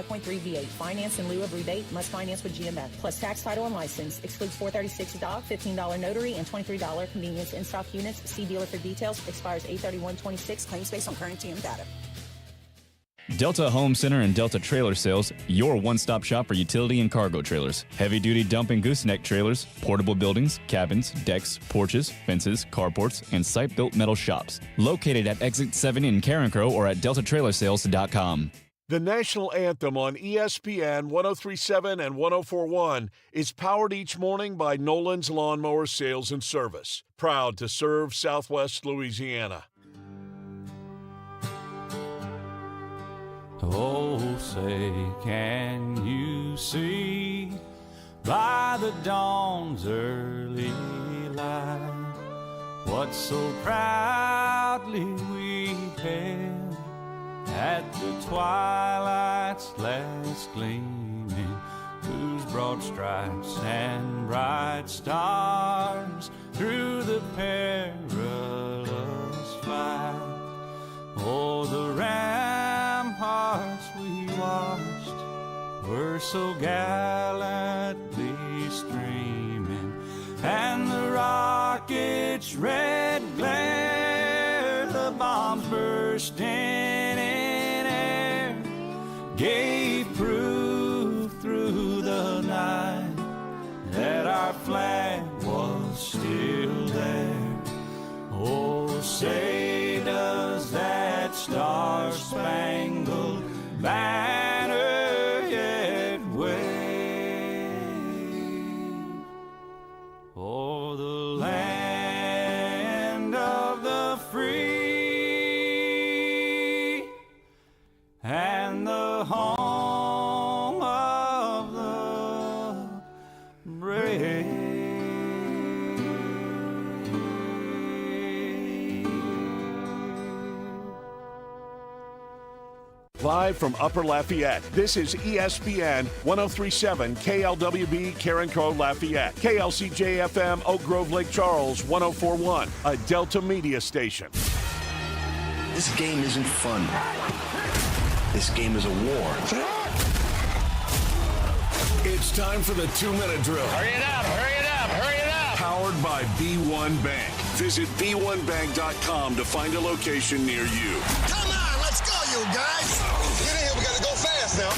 5.3 V8. Finance in lieu of rebate. Must finance with GMF. Plus tax, title, and license. Excludes $436 doc, $15 notary, and $23 convenience in-stock units. See dealer for details. Expires 8/31/26. Claims based on current TM data. Delta Home Center and Delta Trailer Sales, your one-stop shop for utility and cargo trailers. Heavy-duty dump and gooseneck trailers, portable buildings, cabins, decks, porches, fences, carports, and site-built metal shops. Located at Exit 7 in Carencro or at deltatrailersales.com. The national anthem on ESPN 103.7 and 104.1 is powered each morning by Nolan's Lawnmower Sales and Service. Proud to serve Southwest Louisiana. Oh, say, can you see by the dawn's early light what so proudly we hailed at the twilight's last gleaming, whose broad stripes and bright stars through the perilous fight? Oh, the ramparts we watched were so gallantly streaming, and the rockets' red glare, the bombs bursting in air, gave proof through the night that our flag was still there. Oh, say does that star-spangled banner yet wave o'er the land of the free and the home of the brave. Live from Upper Lafayette, this is ESPN 103.7 KLWB Carencro Lafayette, KLCJ-FM Oak Grove Lake Charles 104.1, a Delta Media station. This game isn't fun. This game is a war. It's time for the 2-minute drill. Hurry it up, hurry it up, hurry it up! Powered by B1 Bank. Visit b1bank.com to find a location near you. Come on, let's go, you guys! Get in here, we gotta go fast now.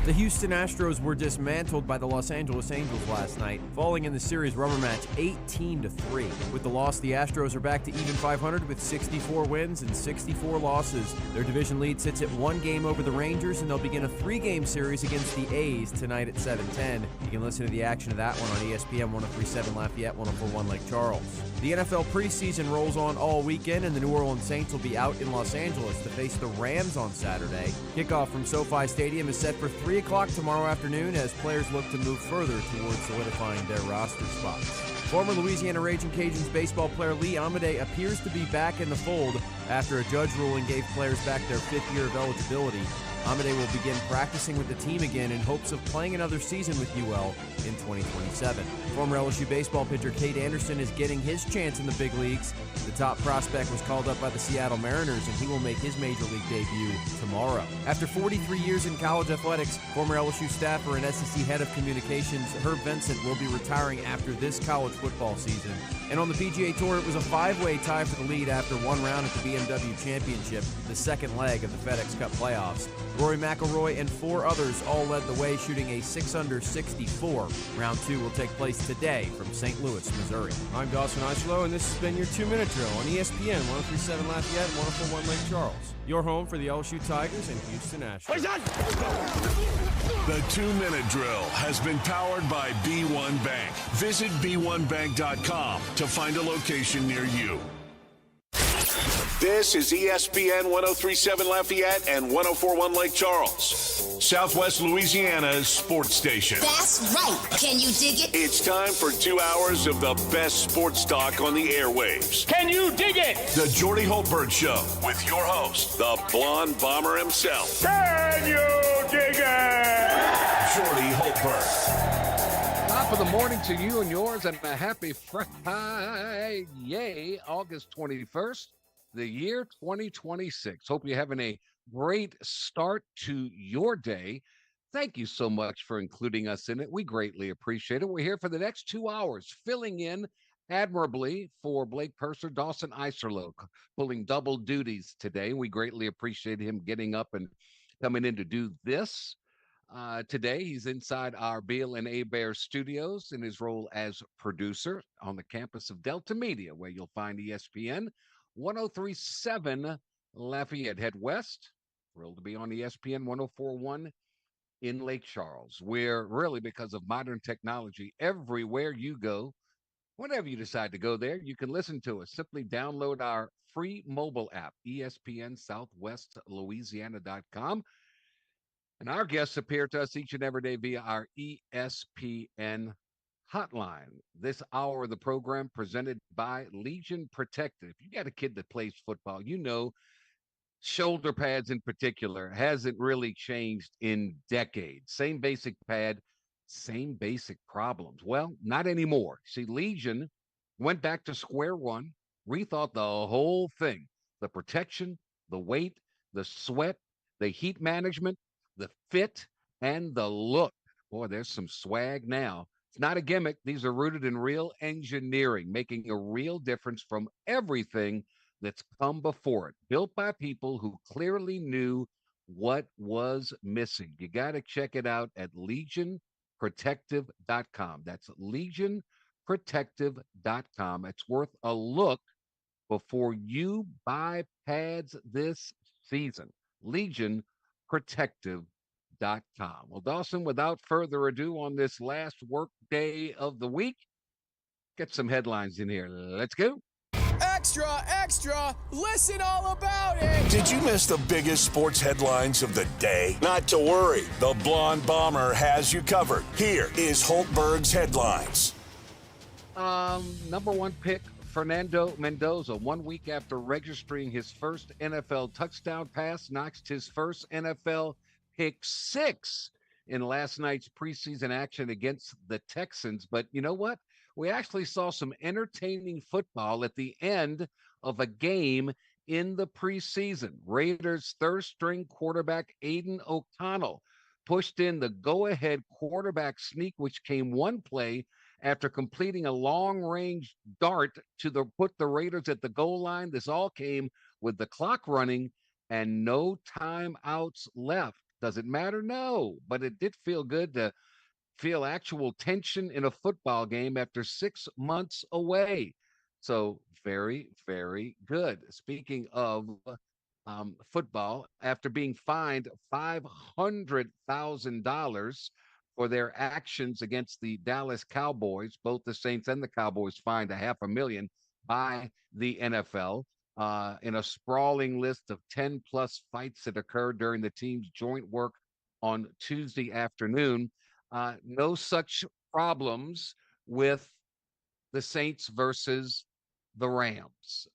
The Houston Astros were dismantled by the Los Angeles Angels last night, falling in the series rubber match 18-3. With the loss, the Astros are back to even 500 with 64 wins and 64 losses. Their division lead sits at 1 game over the Rangers, and they'll begin a 3-game series against the A's tonight at 7:10. You can listen to the action of that one on ESPN 103.7 Lafayette, 104.1 Lake Charles. The NFL preseason rolls on all weekend, and the New Orleans Saints will be out in Los Angeles to face the Rams on Saturday. Kickoff from SoFi Stadium is set for 3 o'clock tomorrow afternoon as players look to move further towards solidifying their roster spots. Former Louisiana Raging Cajuns baseball player Lee Amade appears to be back in the fold after a judge ruling gave players back their 5th year of eligibility. Amade will begin practicing with the team again in hopes of playing another season with UL in 2027. Former LSU baseball pitcher Cade Anderson is getting his chance in the big leagues. The top prospect was called up by the Seattle Mariners, and he will make his major league debut tomorrow. After 43 years in college athletics, former LSU staffer and SEC head of communications Herb Vincent will be retiring after this college football season. And on the PGA Tour, it was a 5-way tie for the lead after one round at the BMW Championship, the second leg of the FedEx Cup playoffs. Rory McIlroy and 4 others all led the way, shooting a 6-under 64. Round 2 will take place today from St. Louis, Missouri. I'm Dawson Eichelo, and this has been your 2-minute drill on ESPN 103.7 Lafayette and 104.1 Lake Charles. Your home for the LSU Tigers and Houston Astros. The 2-minute drill has been powered by B1 Bank. Visit b1bank.com to find a location near you. This is ESPN 103.7 Lafayette and 104.1 Lake Charles, Southwest Louisiana's sports station. That's right. Can you dig it? It's time for 2 hours of the best sports talk on the airwaves. Can you dig it? The Jordy Hultberg Show with your host, the blonde bomber himself. Can you dig it? Jordy Hultberg. Top of the morning to you and yours, and a happy Friday, August 21st, the year 2026. Hope you're having a great start to your day. Thank you so much for including us in it. We greatly appreciate it. We're here for the next 2 hours, filling in admirably for Blake Purser, Dawson Iserlo, pulling double duties today. We greatly appreciate him getting up and coming in to do this. Today, he's inside our Beal and Bear studios in his role as producer on the campus of Delta Media, where you'll find ESPN 1037 Lafayette. Head west. Thrilled to be on ESPN 1041 in Lake Charles, where really, because of modern technology, everywhere you go, whenever you decide to go there, you can listen to us. Simply download our free mobile app, ESPN Southwest Louisiana.com. And our guests appear to us each and every day via our ESPN hotline. This hour of the program presented by Legion Protective. If you got a kid that plays football, you know shoulder pads in particular hasn't really changed in decades. Same basic pad, same basic problems. Well, not anymore. See, Legion went back to square one, rethought the whole thing: the protection, the weight, the sweat, the heat management, the fit, and the look. Boy, there's some swag now. It's not a gimmick. These are rooted in real engineering, making a real difference from everything that's come before it, built by people who clearly knew what was missing. You got to check it out at legionprotective.com. That's legionprotective.com. It's worth a look before you buy pads this season. Legionprotective.com. Well, Dawson, without further ado, on this last work day of the week, get some headlines in here. Let's go. Extra, extra, listen all about it. Did you miss the biggest sports headlines of the day? Not to worry. The Blonde Bomber has you covered. Here is Hultberg's headlines. Number one pick, Fernando Mendoza, 1 week after registering his first NFL touchdown pass, notched his first NFL pick six in last night's preseason action against the Texans. But you know what? We actually saw some entertaining football at the end of a game in the preseason. Raiders' third-string quarterback Aiden O'Connell pushed in the go-ahead quarterback sneak, which came one play after completing a long-range dart to put the Raiders at the goal line. This all came with the clock running and no timeouts left. Does it matter? No, but it did feel good to feel actual tension in a football game after 6 months away. So very, very good. Speaking of football, after being fined $500,000 for their actions against the Dallas Cowboys, both the Saints and the Cowboys fined $500,000 by the NFL in a sprawling list of 10 plus fights that occurred during the team's joint work on Tuesday afternoon. No such problems with the Saints versus the Rams.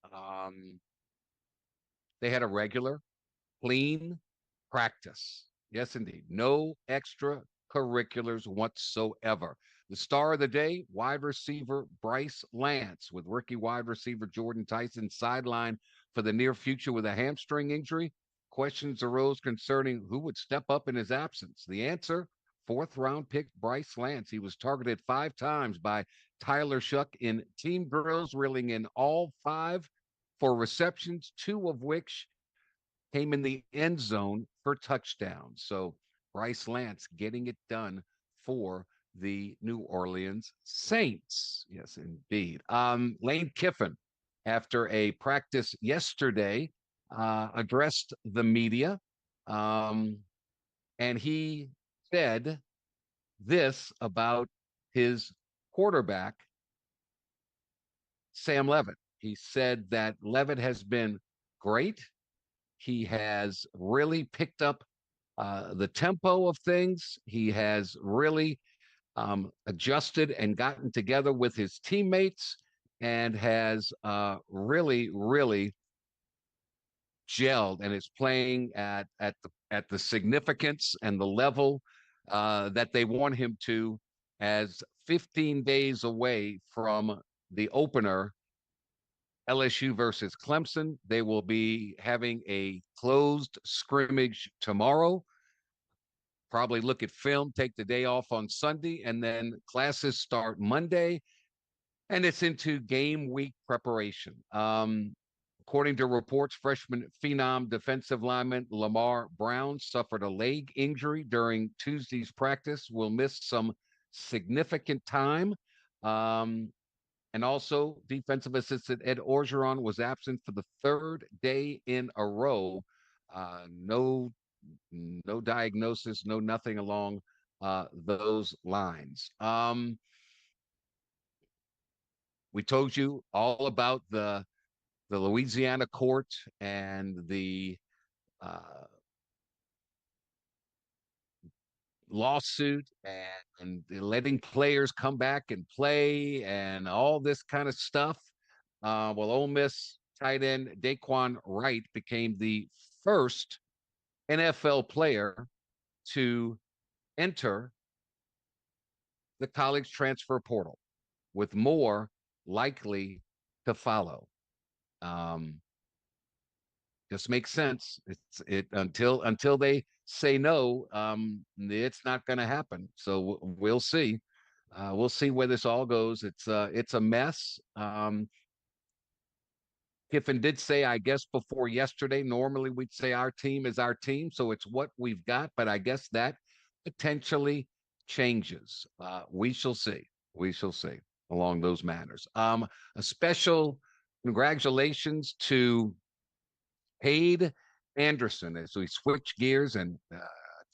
They had a regular, clean practice. Yes, indeed. No extracurriculars whatsoever. The star of the day, wide receiver Bryce Lance, with rookie wide receiver Jordan Tyson sidelined for the near future with a hamstring injury. Questions arose concerning who would step up in his absence. The answer: fourth-round pick Bryce Lance. He was targeted 5 times by Tyler Shuck in team drills, reeling in all 5 for receptions, 2 of which came in the end zone for touchdowns. So Bryce Lance getting it done for the New Orleans Saints. Yes, indeed. Lane Kiffin, after a practice yesterday, addressed the media, and he said this about his quarterback, Sam Levitt. He said that Levitt has been great. He has really picked up the tempo of things. He has really adjusted and gotten together with his teammates and has really, really gelled and is playing at the significance and the level that they want him to, as 15 days away from the opener LSU versus Clemson. They will be having a closed scrimmage tomorrow. Probably look at film, take the day off on Sunday, and then classes start Monday. And it's into game week preparation. According to reports, freshman phenom defensive lineman Lamar Brown suffered a leg injury during Tuesday's practice, will miss some significant time. And also, defensive assistant Ed Orgeron was absent for the third day in a row. No diagnosis, no nothing along those lines. We told you all about the Louisiana court and the lawsuit and letting players come back and play and all this kind of stuff. Well, Ole Miss tight end Daquan Wright became the first NFL player to enter the college transfer portal, with more likely to follow. Just makes sense. It until they say no, it's not going to happen. So we'll see. We'll see where this all goes. It's a mess. Kiffin did say, I guess, before yesterday, normally we'd say our team is our team, so it's what we've got. But I guess that potentially changes. We shall see. We shall see along those matters. A special congratulations to Paid Anderson as we switch gears and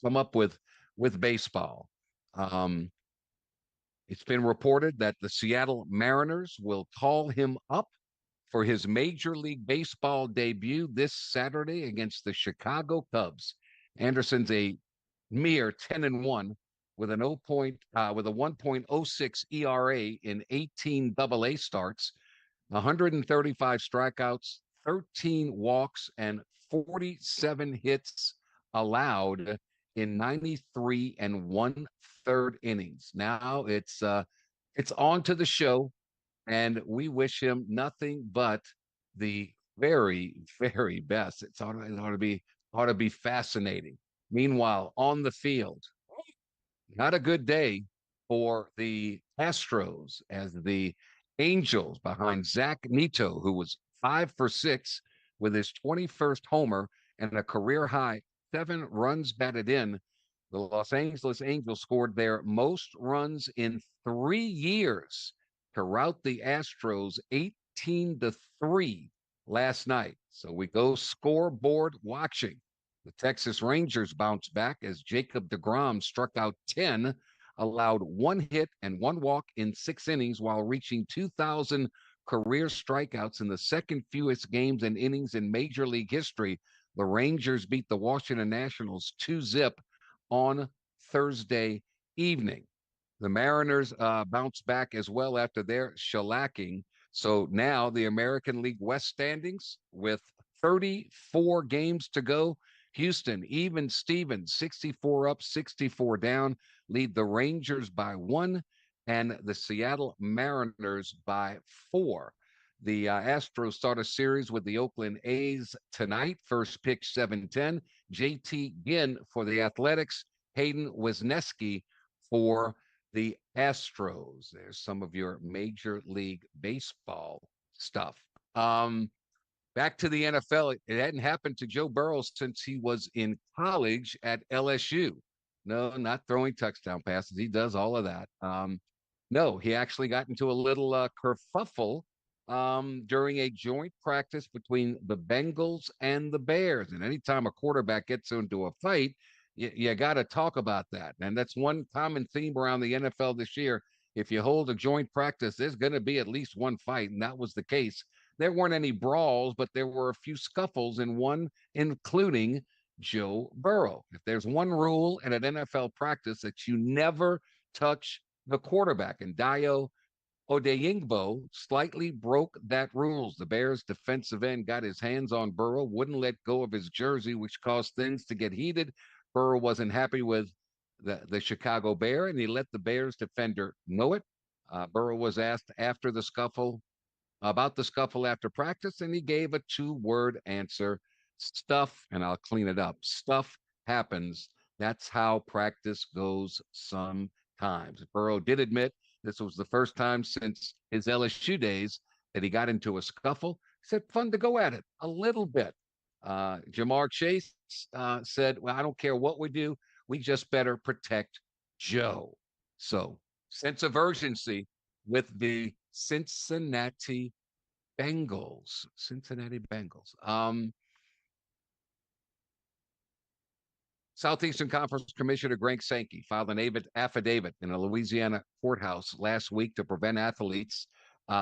come up with baseball. It's been reported that the Seattle Mariners will call him up for his Major League Baseball debut this Saturday against the Chicago Cubs. Anderson's a mere 10-1 with a 1.06 ERA in 18 AA starts, 135 strikeouts, 13 walks, and 47 hits allowed in 93 1/3 innings. Now it's on to the show, and we wish him nothing but the very, very best. It ought to be fascinating. Meanwhile, on the field, not a good day for the Astros as the Angels behind Zach Neto, who was 5 for 6 with his 21st homer and a career high 7 runs batted in. The Los Angeles Angels scored their most runs in 3 years to rout the Astros 18-3 last night. So we go scoreboard watching. The Texas Rangers bounced back as Jacob deGrom struck out 10, allowed 1 hit and 1 walk in 6 innings while reaching 2,000 career strikeouts in the second fewest games and innings in Major League history. The Rangers beat the Washington Nationals 2-0 on Thursday evening. The Mariners bounced back as well after their shellacking. So now the American League West standings with 34 games to go. Houston, even Stevens, 64 up, 64 down, lead the Rangers by 1 and the Seattle Mariners by 4. The Astros start a series with the Oakland A's tonight. First pitch 7:10. JT Ginn for the Athletics. Hayden Wesneski for the Astros. There's some of your Major League Baseball stuff. Back to the NFL. It hadn't happened to Joe Burrow since he was in college at LSU. No, not throwing touchdown passes. He does all of that. No, he actually got into a little kerfuffle during a joint practice between the Bengals and the Bears. And anytime a quarterback gets into a fight, you got to talk about that. And that's one common theme around the NFL this year. If you hold a joint practice, there's going to be at least one fight. And that was the case. There weren't any brawls, but there were a few scuffles, in one including Joe Burrow. If there's one rule in an NFL practice, that you never touch the quarterback. And Dayo Odeyingbo slightly broke that rules. The Bears defensive end got his hands on Burrow, wouldn't let go of his jersey, which caused things to get heated. Burrow wasn't happy with the Chicago Bear, and he let the Bears defender know it. Burrow was asked after the scuffle, about the scuffle after practice, and he gave a 2-word answer. Stuff, and I'll clean it up. Stuff happens. That's how practice goes sometimes. Burrow did admit this was the first time since his LSU days that he got into a scuffle. He said, fun to go at it a little bit. Jamar Chase said, well, I don't care what we do. We just better protect Joe. So, sense of urgency with the Cincinnati Bengals. Southeastern Conference Commissioner Greg Sankey filed an affidavit in a Louisiana courthouse last week to prevent athletes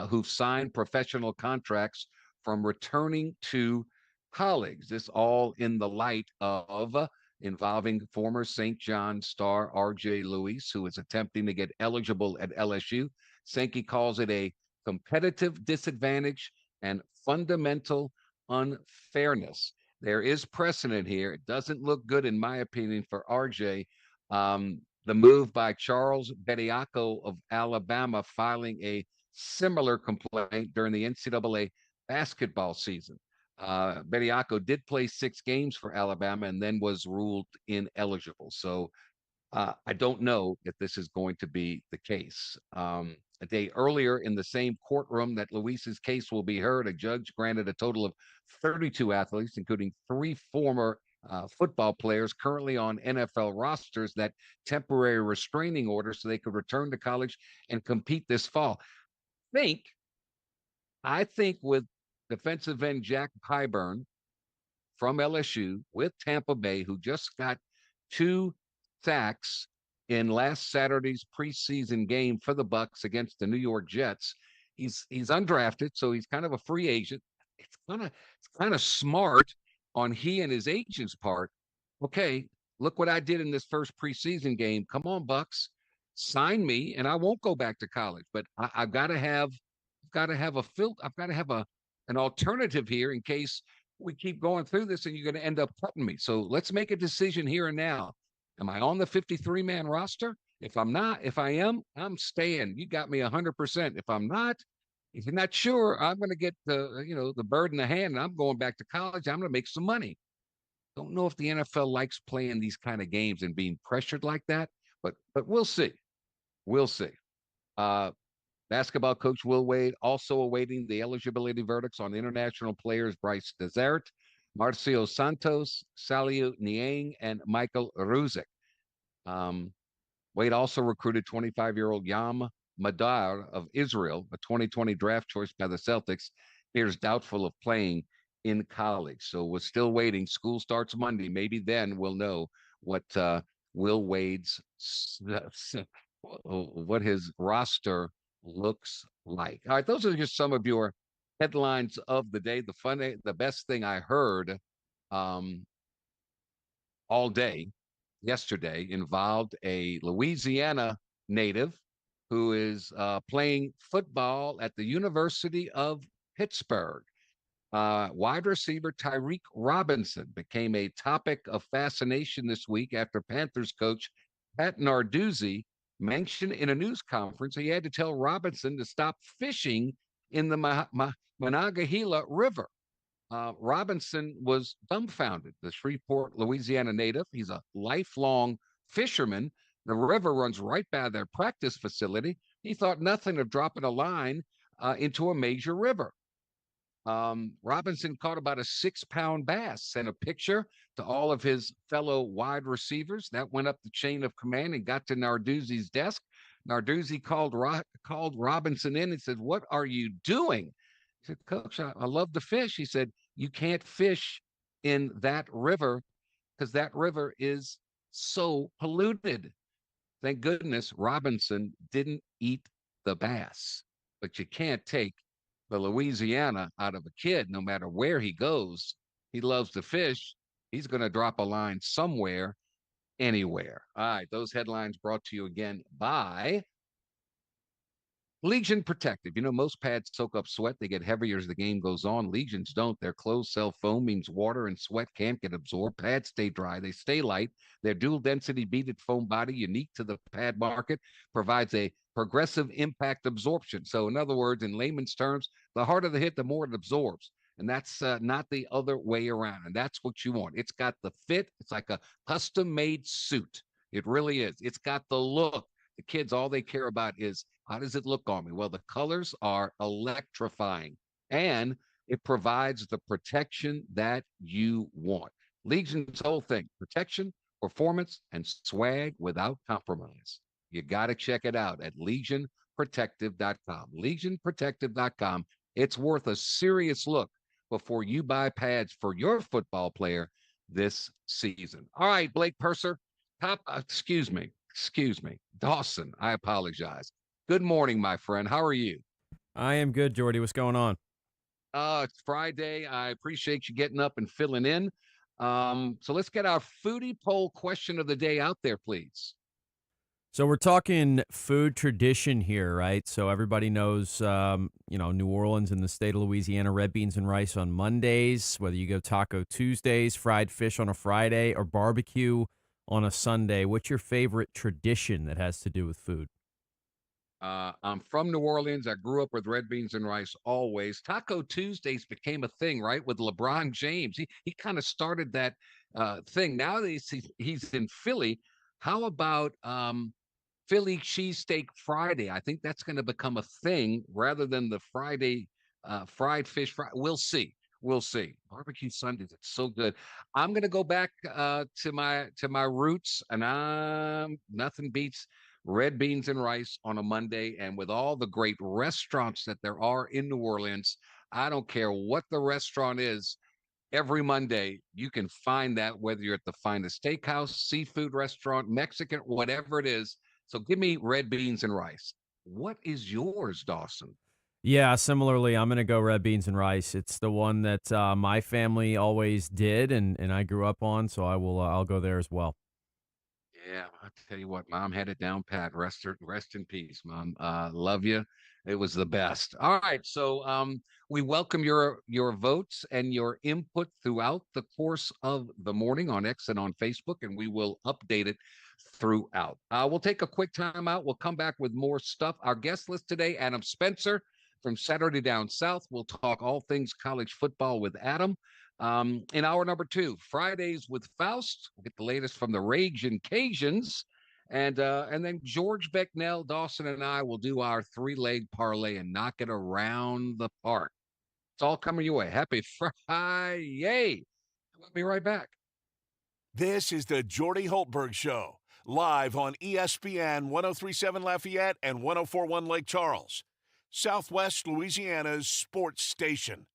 who've signed professional contracts from returning to college. This all in the light of involving former St. John star R.J. Lewis, who is attempting to get eligible at LSU. Sankey calls it a competitive disadvantage and fundamental unfairness. There is precedent here. It doesn't look good, in my opinion, for RJ. The move by Charles Bediako of Alabama filing a similar complaint during the NCAA basketball season. Bediako did play 6 games for Alabama and then was ruled ineligible. So I don't know if this is going to be the case. A day earlier in the same courtroom that Luis's case will be heard, a judge granted a total of 32 athletes, including 3 former football players currently on NFL rosters, that temporary restraining order so they could return to college and compete this fall. I think with defensive end Jack Pyburn from LSU with Tampa Bay, who just got 2 sacks in last Saturday's preseason game for the Bucs against the New York Jets. He's undrafted, so he's kind of a free agent. It's kind of smart on he and his agent's part. Okay, look what I did in this first preseason game. Come on, Bucs, sign me, and I won't go back to college. But I've got to have an alternative here in case we keep going through this and you're going to end up cutting me. So let's make a decision here and now. Am I on the 53-man roster? If I am, I'm staying. You got me 100%. If you're not sure, I'm going to get the bird in the hand and I'm going back to college. I'm going to make some money. Don't know if the NFL likes playing these kind of games and being pressured like that, but we'll see. We'll see. Basketball coach Will Wade also awaiting the eligibility verdicts on international players Bryce Desert, Marcio Santos, Saliu Niang, and Michael Ruzic. Wade also recruited 25-year-old Yam Madar of Israel, a 2020 draft choice by the Celtics. Here's doubtful of playing in college. So we're still waiting. School starts Monday. Maybe then we'll know what Will Wade's what his roster looks like. All right, those are just some of your headlines of the day. The best thing I heard all day yesterday involved a Louisiana native who is playing football at the University of Pittsburgh. Wide receiver Tyreek Robinson became a topic of fascination this week after Panthers coach Pat Narduzzi mentioned in a news conference he had to tell Robinson to stop fishing in the Monongahela River. Robinson was dumbfounded. The Shreveport, Louisiana native, he's a lifelong fisherman. The river runs right by their practice facility. He thought nothing of dropping a line into a major river. Robinson caught about a 6-pound bass, sent a picture to all of his fellow wide receivers. That went up the chain of command and got to Narduzzi's desk. Narduzzi called Robinson in and said, "What are you doing?" He said, "Coach, I love to fish." He said, "You can't fish in that river because that river is so polluted." Thank goodness Robinson didn't eat the bass, but you can't take the Louisiana out of a kid, no matter where he goes. He loves to fish. He's going to drop a line somewhere, anywhere. All right, those headlines brought to you again by Legion Protective. Most pads soak up sweat. They get heavier as the game goes on. Legions don't. Their closed-cell foam means water and sweat can't get absorbed. Pads stay dry. They stay light. Their dual-density beaded foam body, unique to the pad market, provides a progressive impact absorption. So, in other words, in layman's terms, the harder the hit, the more it absorbs. And that's not the other way around. And that's what you want. It's got the fit. It's like a custom-made suit. It really is. It's got the look. The kids, all they care about is, how does it look on me? Well, the colors are electrifying, and it provides the protection that you want. Legion's whole thing: protection, performance, and swag without compromise. You got to check it out at legionprotective.com. Legionprotective.com. It's worth a serious look before you buy pads for your football player this season. All right, Blake Purser. Excuse me. Dawson, I apologize. Good morning, my friend. How are you? I am good, Jordy. What's going on? It's Friday. I appreciate you getting up and filling in. So let's get our foodie poll question of the day out there, please. So we're talking food tradition here, right? So everybody knows, New Orleans and the state of Louisiana, red beans and rice on Mondays, whether you go Taco Tuesdays, fried fish on a Friday, or barbecue on a Sunday. What's your favorite tradition that has to do with food? I'm from New Orleans. I grew up with red beans and rice always. Taco Tuesdays became a thing, right, with LeBron James. He kind of started that thing. Now that he's in Philly, how about Philly cheesesteak Friday? I think that's going to become a thing rather than the Friday fried fish. We'll see. Barbecue Sundays, it's so good. I'm going to go back to my roots, and nothing beats red beans and rice on a Monday. And with all the great restaurants that there are in New Orleans, I don't care what the restaurant is. Every Monday, you can find that, whether you're at the finest steakhouse, seafood restaurant, Mexican, whatever it is. So give me red beans and rice. What is yours, Dawson? Yeah, similarly, I'm going to go red beans and rice. It's the one that my family always did, and I grew up on, so I'll go there as well. Yeah, I'll tell you what, Mom had it down pat. Rest in peace, Mom. Love you. It was the best. All right, so we welcome your votes and your input throughout the course of the morning on X and on Facebook, and we will update it throughout. We'll take a quick time out. We'll come back with more stuff. Our guest list today, Adam Spencer from Saturday Down South. We'll talk all things college football with Adam. In hour number 2, Fridays with Faust. We'll get the latest from the Ragin' Cajuns. And then George Becknell, Dawson, and I will do our 3-leg parlay and knock it around the park. It's all coming your way. Happy Friday. We'll be right back. This is the Jordy Hultberg Show, live on ESPN 103.7 Lafayette and 104.1 Lake Charles, Southwest Louisiana's sports station.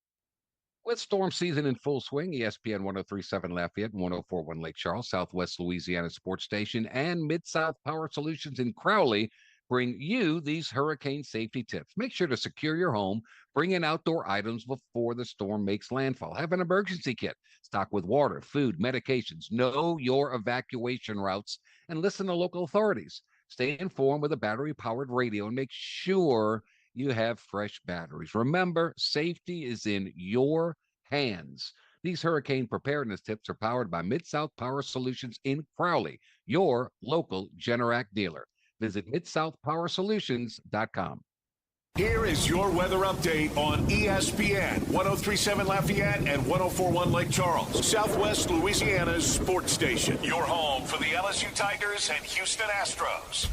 With storm season in full swing, ESPN 103.7 Lafayette and 104.1 Lake Charles, Southwest Louisiana Sports Station, and Mid-South Power Solutions in Crowley bring you these hurricane safety tips. Make sure to secure your home, bring in outdoor items before the storm makes landfall. Have an emergency kit, stocked with water, food, medications. Know your evacuation routes, and listen to local authorities. Stay informed with a battery-powered radio, and make sure you have fresh batteries. Remember, safety is in your hands. These hurricane preparedness tips are powered by Mid-South Power Solutions in Crowley, your local Generac dealer. Visit midsouthpowersolutions.com. Here is your weather update on ESPN 103.7 Lafayette and 104.1 Lake Charles, Southwest Louisiana's sports station. Your home for the LSU Tigers and Houston Astros.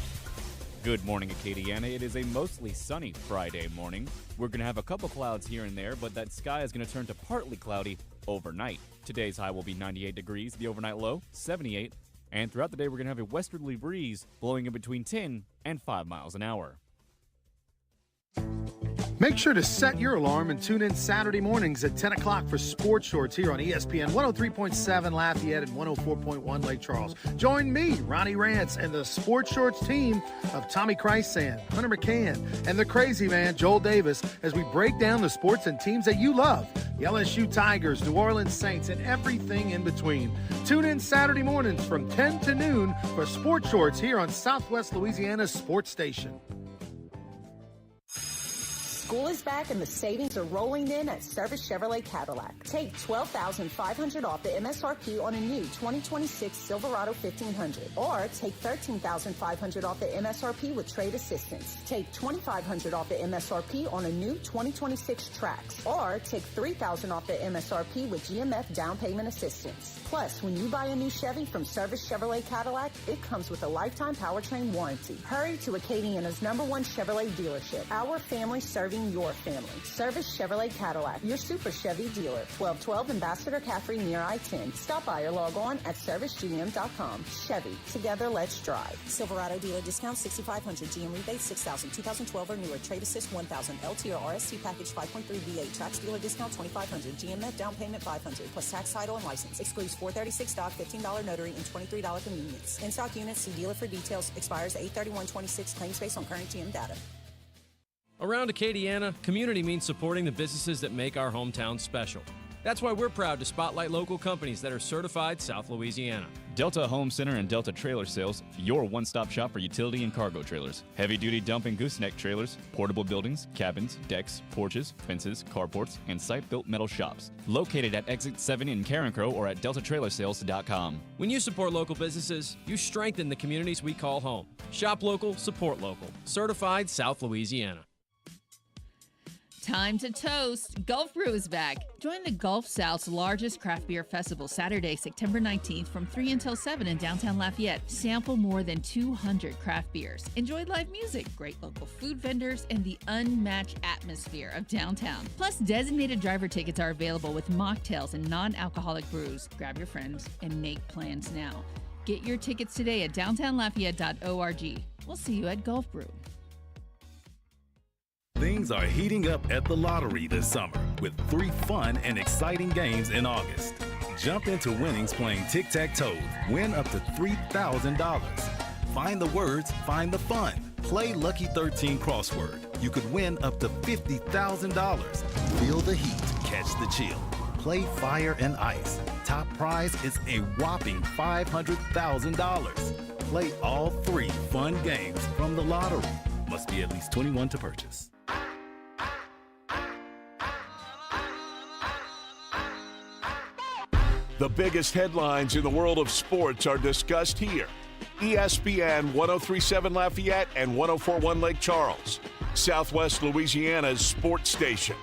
Good morning, Acadiana. It is a mostly sunny Friday morning. We're going to have a couple clouds here and there, but that sky is going to turn to partly cloudy overnight. Today's high will be 98 degrees, the overnight low, 78. And throughout the day, we're going to have a westerly breeze blowing in between 10 and 5 miles an hour. Make sure to set your alarm and tune in Saturday mornings at 10 o'clock for Sports Shorts here on ESPN 103.7 Lafayette and 104.1 Lake Charles. Join me, Ronnie Rance, and the Sports Shorts team of Tommy Christsan, Hunter McCann, and the crazy man, Joel Davis, as we break down the sports and teams that you love. The LSU Tigers, New Orleans Saints, and everything in between. Tune in Saturday mornings from 10 to noon for Sports Shorts here on Southwest Louisiana's sports station. School is back and the savings are rolling in at Service Chevrolet Cadillac. Take $12,500 off the MSRP on a new 2026 Silverado 1500, or take $13,500 off the MSRP with trade assistance. Take $2,500 off the MSRP on a new 2026 Trax, or take $3,000 off the MSRP with GMF down payment assistance. Plus, when you buy a new Chevy from Service Chevrolet Cadillac, it comes with a lifetime powertrain warranty. Hurry to Acadiana's #1 Chevrolet dealership. Our family serving your family. Service Chevrolet Cadillac, your Super Chevy dealer. 1212 Ambassador Caffrey near I-10. Stop by or log on at servicegm.com. Chevy, together let's drive. Silverado dealer discount $6,500. GM rebate $6,000. 2012 or newer. Trade assist $1,000. LT or RST package 5.3 V8. Trax dealer discount $2,500. GMF down payment $500 plus tax, title, and license. Excludes $436 doc, $15 notary, and $23 convenience. In stock units, see dealer for details. Expires 8/31/26. Claims based on current GM data. Around Acadiana, community means supporting the businesses that make our hometown special. That's why we're proud to spotlight local companies that are certified South Louisiana. Delta Home Center and Delta Trailer Sales, your one-stop shop for utility and cargo trailers. Heavy-duty dump and gooseneck trailers, portable buildings, cabins, decks, porches, fences, carports, and site-built metal shops. Located at Exit 7 in Carencro or at deltatrailersales.com. When you support local businesses, you strengthen the communities we call home. Shop local, support local. Certified South Louisiana. Time to toast. Gulf Brew is back. Join the Gulf South's largest craft beer festival Saturday, September 19th from 3 until 7 in downtown Lafayette. Sample more than 200 craft beers. Enjoy live music, great local food vendors, and the unmatched atmosphere of downtown. Plus, designated driver tickets are available with mocktails and non-alcoholic brews. Grab your friends and make plans now. Get your tickets today at downtownlafayette.org. We'll see you at Gulf Brew. Things are heating up at the lottery this summer with 3 fun and exciting games in August. Jump into winnings playing tic-tac-toe. Win up to $3,000. Find the words, find the fun. Play Lucky 13 crossword. You could win up to $50,000. Feel the heat, catch the chill. Play Fire and Ice. Top prize is a whopping $500,000. Play all 3 fun games from the lottery. Must be at least 21 to purchase. The biggest headlines in the world of sports are discussed here. ESPN 1037 Lafayette and 1041 Lake Charles, Southwest Louisiana's sports station.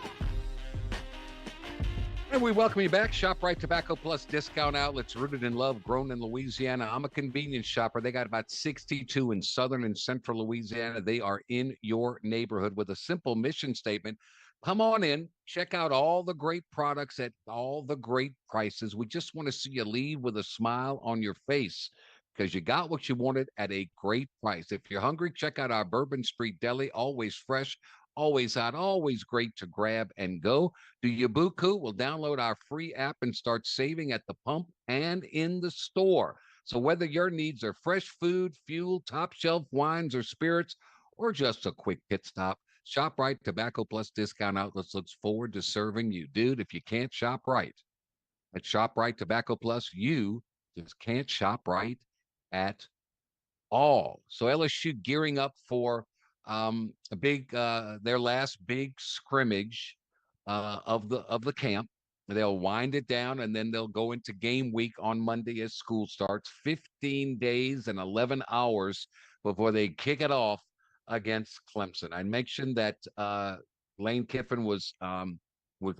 And we welcome you back. ShopRite Tobacco Plus discount outlets rooted in love, grown in Louisiana. I'm a convenience shopper. They got about 62 in southern and central Louisiana. They are in your neighborhood with a simple mission statement. Come on in, check out all the great products at all the great prices. We just want to see you leave with a smile on your face because you got what you wanted at a great price. If you're hungry, check out our Bourbon Street Deli, always fresh, always hot, always great to grab and go. Do you buku? Well, download our free app and start saving at the pump and in the store. So whether your needs are fresh food, fuel, top shelf wines or spirits, or just a quick pit stop, ShopRite Tobacco Plus discount outlets looks forward to serving you. Dude, if you can't shop right at ShopRite Tobacco Plus, you just can't shop right at all. So LSU gearing up for their last big scrimmage of the camp. They'll wind it down and then they'll go into game week on Monday as school starts. 15 days and 11 hours before they kick it off against Clemson. I mentioned that Lane Kiffin was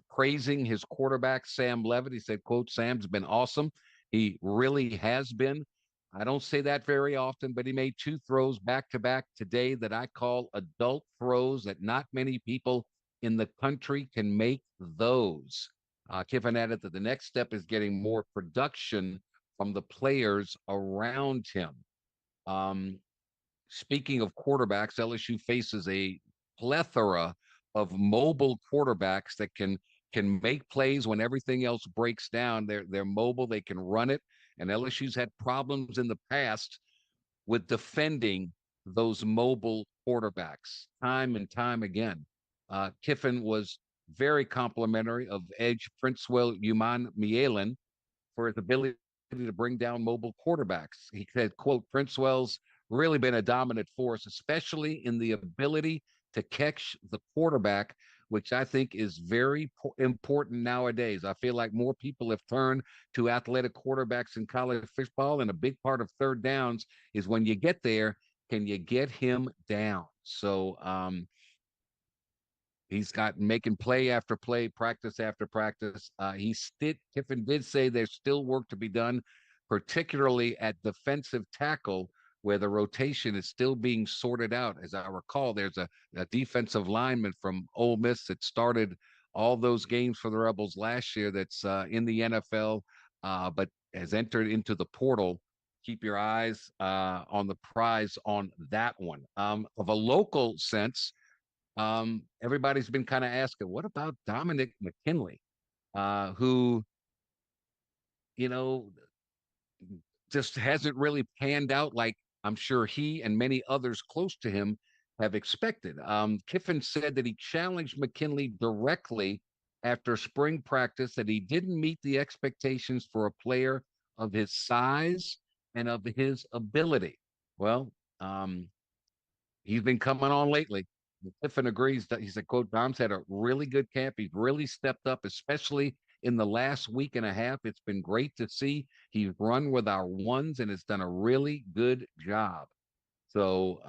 praising his quarterback, Sam Levitt. He said, quote, "Sam's been awesome." He really has been. I don't say that very often, but he made 2 throws back-to-back today that I call adult throws that not many people in the country can make those. Kiffin added that the next step is getting more production from the players around him. Speaking of quarterbacks, LSU faces a plethora of mobile quarterbacks that can make plays when everything else breaks down. They're mobile, they can run it, and LSU's had problems in the past with defending those mobile quarterbacks time and time again. Kiffin was very complimentary of edge Princewell Uman-Mielen for his ability to bring down mobile quarterbacks. He said, quote, "Princewell's really been a dominant force, especially in the ability to catch the quarterback, which I think is very important nowadays. I feel like more people have turned to athletic quarterbacks in college football, and a big part of third downs is when you get there, can you get him down? So he's got making play after play, practice after practice. Kiffin did say there's still work to be done, particularly at defensive tackle, where the rotation is still being sorted out. As I recall, there's a defensive lineman from Ole Miss that started all those games for the Rebels last year that's in the NFL, but has entered into the portal. Keep your eyes on the prize on that one. Of a local sense, everybody's been kind of asking, what about Dominic McKinley, who, just hasn't really panned out like I'm sure he and many others close to him have expected. Kiffin said that he challenged McKinley directly after spring practice, that he didn't meet the expectations for a player of his size and of his ability. Well, he's been coming on lately. Kiffin agrees that he said, quote, Dom's had a really good camp. He's really stepped up, especially in the last week and a half. It's been great to see. He's run with our ones and has done a really good job. So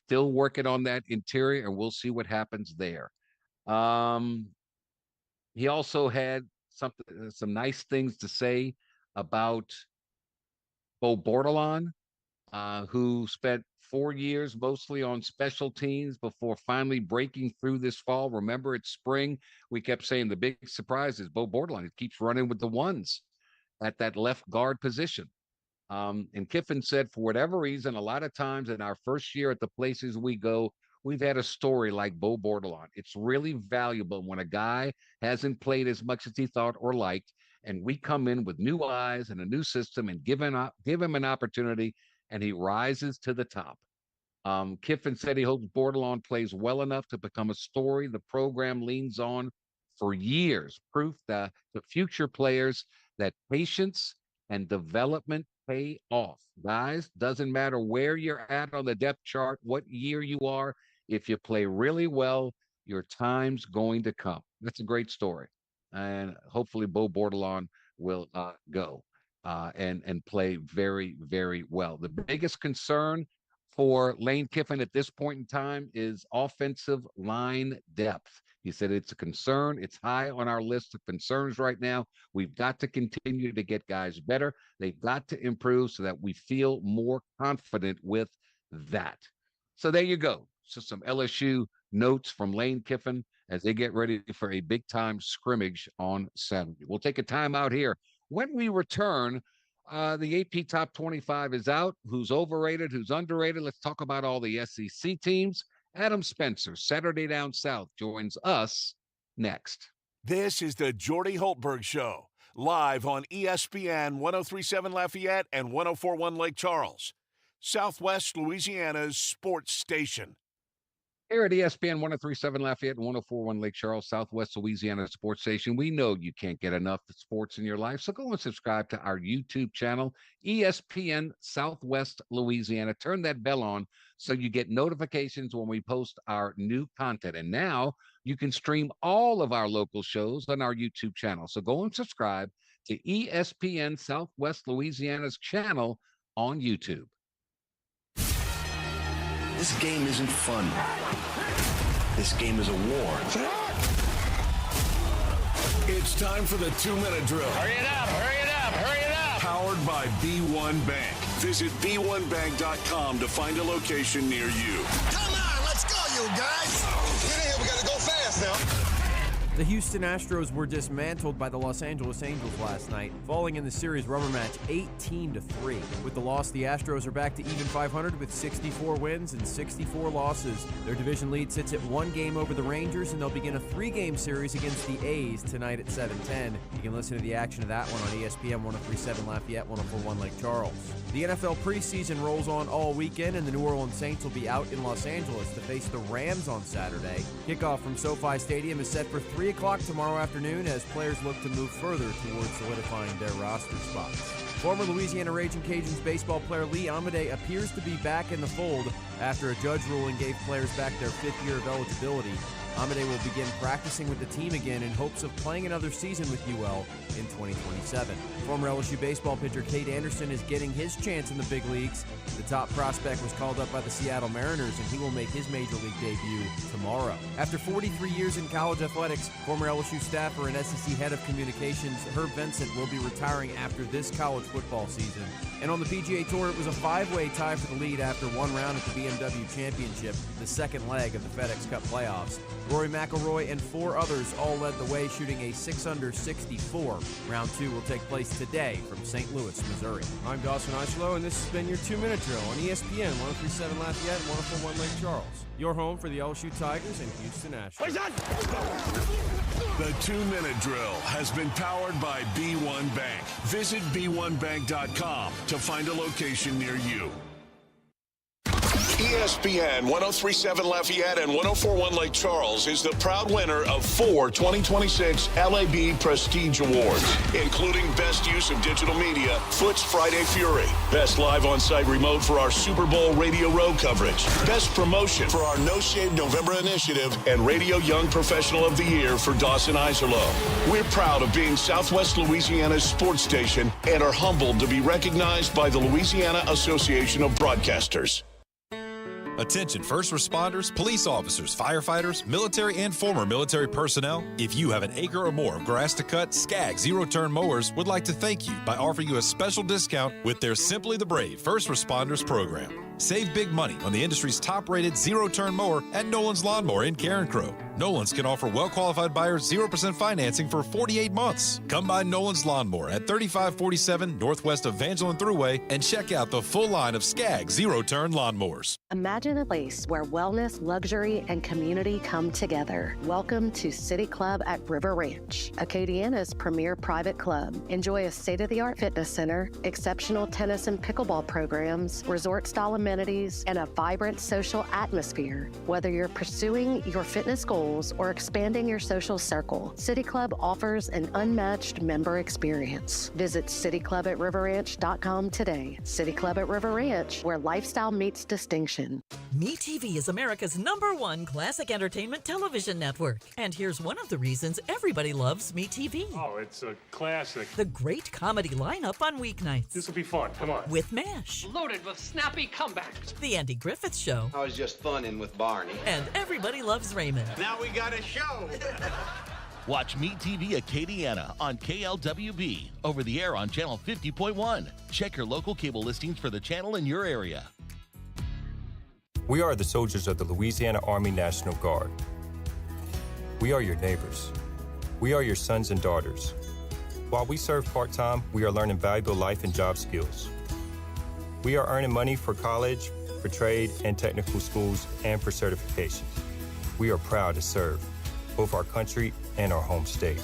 still working on that interior, and we'll see what happens there. He also had some nice things to say about Bo Bordelon, who spent 4 years mostly on special teams before finally breaking through this fall. Remember, it's spring. We kept saying the big surprise is Bo Bordelon. He keeps running with the ones at that left guard position. And Kiffin said, for whatever reason, a lot of times in our first year at the places we go, we've had a story like Bo Bordelon. It's really valuable when a guy hasn't played as much as he thought or liked, and we come in with new eyes and a new system and give him an opportunity, and he rises to the top. Kiffin said he hopes Bordelon plays well enough to become a story the program leans on for years, proof that the future players that patience and development pay off. Guys, doesn't matter where you're at on the depth chart, what year you are, if you play really well, your time's going to come. That's a great story. And hopefully Bo Bordelon will go and play very, very well. The biggest concern for Lane Kiffin at this point in time is offensive line depth. He said it's a concern. It's high on our list of concerns right now. We've got to continue to get guys better. They've got to improve so that we feel more confident with that. So there you go. So some LSU notes from Lane Kiffin as they get ready for a big-time scrimmage on Saturday. We'll take a time out here. When we return, the AP Top 25 is out. Who's overrated? Who's underrated? Let's talk about all the SEC teams. Adam Spencer, Saturday Down South, joins us next. This is the Jordy Hultberg Show, live on ESPN 103.7 Lafayette and 104.1 Lake Charles, Southwest Louisiana's sports station. Here at ESPN 103.7 Lafayette and 104.1 Lake Charles, Southwest Louisiana Sports Station, we know you can't get enough sports in your life, so go and subscribe to our YouTube channel, ESPN Southwest Louisiana. Turn that bell on so you get notifications when we post our new content. And now you can stream all of our local shows on our YouTube channel. So go and subscribe to ESPN Southwest Louisiana's channel on YouTube. This game isn't fun. This game is a war. It's time for the 2-minute drill. Hurry it up, hurry it up, hurry it up. Powered by B1 Bank. Visit b1bank.com to find a location near you. Come on, let's go, you guys. Get in here, we gotta go fast now. The Houston Astros were dismantled by the Los Angeles Angels last night, falling in the series rubber match 18-3. With the loss, the Astros are back to even 500 with 64 wins and 64 losses. Their division lead sits at 1 game over the Rangers, and they'll begin a 3-game series against the A's tonight at 7:10. You can listen to the action of that one on ESPN 103.7 Lafayette, 104.1 Lake Charles. The NFL preseason rolls on all weekend, and the New Orleans Saints will be out in Los Angeles to face the Rams on Saturday. Kickoff from SoFi Stadium is set for 3 o'clock tomorrow afternoon as players look to move further towards solidifying their roster spots. Former Louisiana Raging Cajuns baseball player Lee Amade appears to be back in the fold after a judge ruling gave players back their 5th year of eligibility. Amade will begin practicing with the team again in hopes of playing another season with UL in 2027. Former LSU baseball pitcher Cade Anderson is getting his chance in the big leagues. The top prospect was called up by the Seattle Mariners, and he will make his major league debut tomorrow. After 43 years in college athletics, former LSU staffer and SEC head of communications Herb Vincent will be retiring after this college football season. And on the PGA Tour, it was a 5-way tie for the lead after one round at the BMW Championship, the second leg of the FedEx Cup playoffs. Rory McIlroy and 4 others all led the way, shooting a 6-under 64. Round 2 will take place today from St. Louis, Missouri. I'm Dawson Ishlow, and this has been your 2-minute drill on ESPN 1037 Lafayette and 1041 Lake Charles. Your home for the LSU Tigers and Houston Astros. The 2-minute drill has been powered by B1 Bank. Visit b1bank.com to find a location near you. ESPN 1037 Lafayette and 1041 Lake Charles is the proud winner of 4 2026 LAB Prestige Awards, including Best Use of Digital Media, Foot's Friday Fury, Best Live On-Site Remote for our Super Bowl Radio Road coverage, Best Promotion for our No Shave November initiative, and Radio Young Professional of the Year for Dawson Iserloh. We're proud of being Southwest Louisiana's sports station and are humbled to be recognized by the Louisiana Association of Broadcasters. Attention first responders, police officers, firefighters, military and former military personnel. If you have an acre or more of grass to cut, Skag Zero-Turn Mowers would like to thank you by offering you a special discount with their Simply the Brave First Responders program. Save big money on the industry's top-rated zero-turn mower at Nolan's Lawnmower in Carencro. Nolan's can offer well-qualified buyers 0% financing for 48 months. Come by Nolan's Lawnmower at 3547 Northwest Evangeline Thruway and check out the full line of Skag zero-turn lawnmowers. Imagine a place where wellness, luxury, and community come together. Welcome to City Club at River Ranch, Acadiana's premier private club. Enjoy a state-of-the-art fitness center, exceptional tennis and pickleball programs, resort-style amenities, and a vibrant social atmosphere. Whether you're pursuing your fitness goals or expanding your social circle, City Club offers an unmatched member experience. Visit cityclubatriverranch.com today. City Club at River Ranch, where lifestyle meets distinction. MeTV is America's #1 classic entertainment television network. And here's one of the reasons everybody loves MeTV. Oh, it's a classic. The great comedy lineup on weeknights. This will be fun. Come on. With MASH. Loaded with snappy comebacks. The Andy Griffith Show. I was just funning with Barney. And Everybody Loves Raymond. Now we got a show. Watch MeTV Acadiana on KLWB, over the air on Channel 50.1. Check your local cable listings for the channel in your area. We are the soldiers of the Louisiana Army National Guard. We are your neighbors. We are your sons and daughters. While we serve part-time, we are learning valuable life and job skills. We are earning money for college, for trade and technical schools, and for certifications. We are proud to serve both our country and our home state.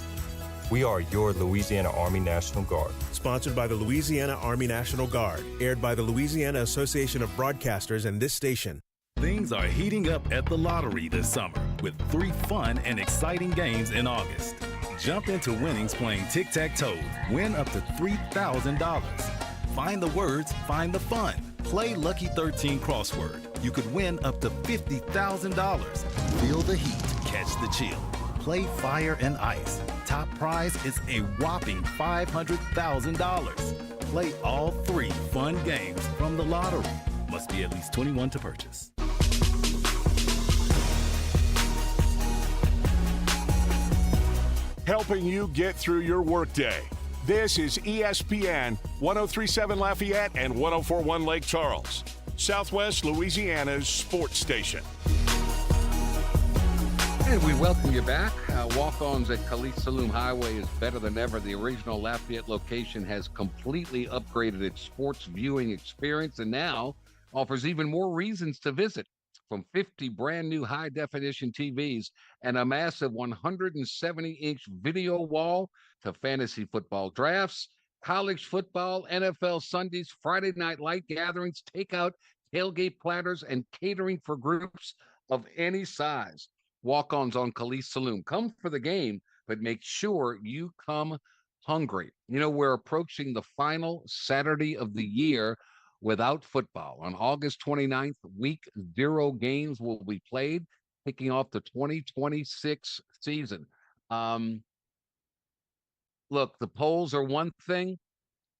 We are your Louisiana Army National Guard. Sponsored by the Louisiana Army National Guard. Aired by the Louisiana Association of Broadcasters and this station. Things are heating up at the lottery this summer with 3 fun and exciting games in August. Jump into winnings playing tic-tac-toe. Win up to $3,000. Find the words, find the fun. Play Lucky 13 crossword. You could win up to $50,000. Feel the heat, catch the chill. Play Fire and Ice. Top prize is a whopping $500,000. Play all 3 fun games from the lottery. Must be at least 21 to purchase. Helping you get through your workday. This is ESPN 1037 Lafayette and 1041 Lake Charles, Southwest Louisiana's sports station. And we welcome you back. Walk-ons at Khalid Saloom Highway is better than ever. The original Lafayette location has completely upgraded its sports viewing experience and now offers even more reasons to visit. From 50 brand new high-definition TVs and a massive 170-inch video wall to fantasy football drafts, college football, NFL Sundays, Friday night light gatherings, takeout, tailgate platters, and catering for groups of any size. Walk-ons on Khalid Saloom. Come for the game, but make sure you come hungry. We're approaching the final Saturday of the year without football. On August 29th, week 0 games will be played, kicking off the 2026 season. Um, Look, the polls are one thing,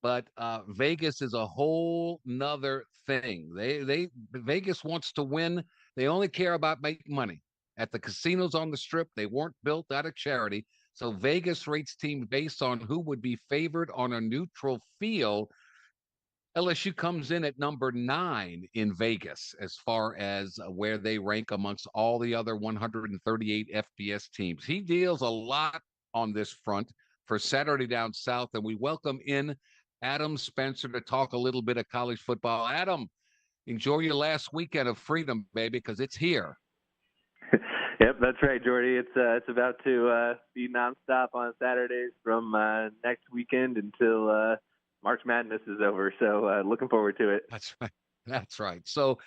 but Vegas is a whole nother thing. Vegas wants to win. They only care about making money. At the casinos on the Strip, they weren't built out of charity. So Vegas rates teams based on who would be favored on a neutral field. LSU comes in at number 9 in Vegas as far as where they rank amongst all the other 138 FBS teams. He deals a lot on this front for Saturday Down South, and we welcome in Adam Spencer to talk a little bit of college football. Adam, enjoy your last weekend of freedom, baby, because it's here. Yep, that's right, Jordy. It's about to be nonstop on Saturdays from next weekend until March Madness is over. So looking forward to it. That's right. That's right. So,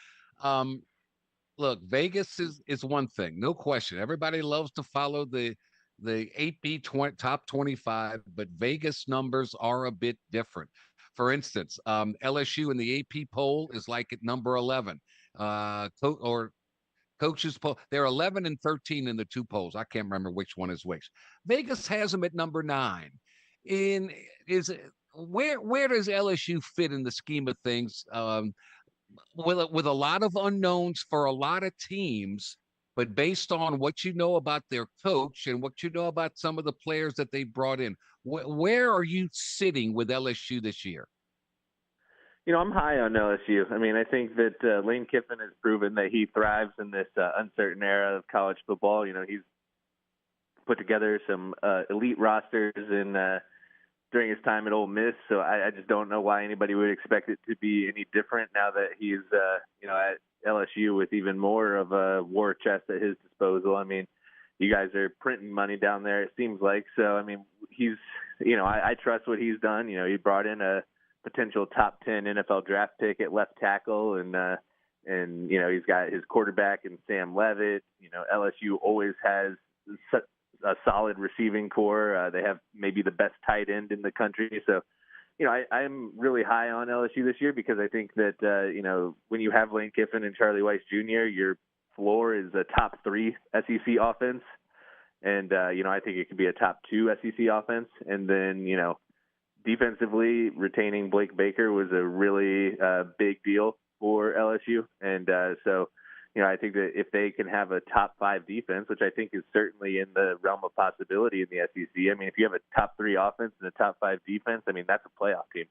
look, Vegas is one thing, no question. Everybody loves to follow the AP top 25, but Vegas numbers are a bit different. For instance, LSU in the AP poll is like at number 11. Coaches poll, they're 11 and 13 in the two polls. I can't remember which one is which. Vegas has them at number 9. Where does LSU fit in the scheme of things? With a lot of unknowns for a lot of teams, but based on what you know about their coach and what you know about some of the players that they brought in, where are you sitting with LSU this year? I'm high on LSU. I mean, I think that Lane Kiffin has proven that he thrives in this uncertain era of college football. He's put together some elite rosters during his time at Ole Miss, so I just don't know why anybody would expect it to be any different now that he's at LSU with even more of a war chest at his disposal. I mean, you guys are printing money down there, it seems like. So, I mean, he's I trust what he's done. He brought in a potential top 10 NFL draft pick at left tackle, and he's got his quarterback in Sam Levitt. LSU always has a solid receiving core. They have maybe the best tight end in the country. So, I'm really high on LSU this year because I think that, when you have Lane Kiffin and Charlie Weiss Jr., your floor is a top 3 SEC offense. And, I think it could be a top 2 SEC offense. And then, defensively, retaining Blake Baker was a really big deal for LSU. And so, I think that if they can have a top 5 defense, which I think is certainly in the realm of possibility in the SEC, I mean, if you have a top 3 offense and a top 5 defense, I mean, that's a playoff team.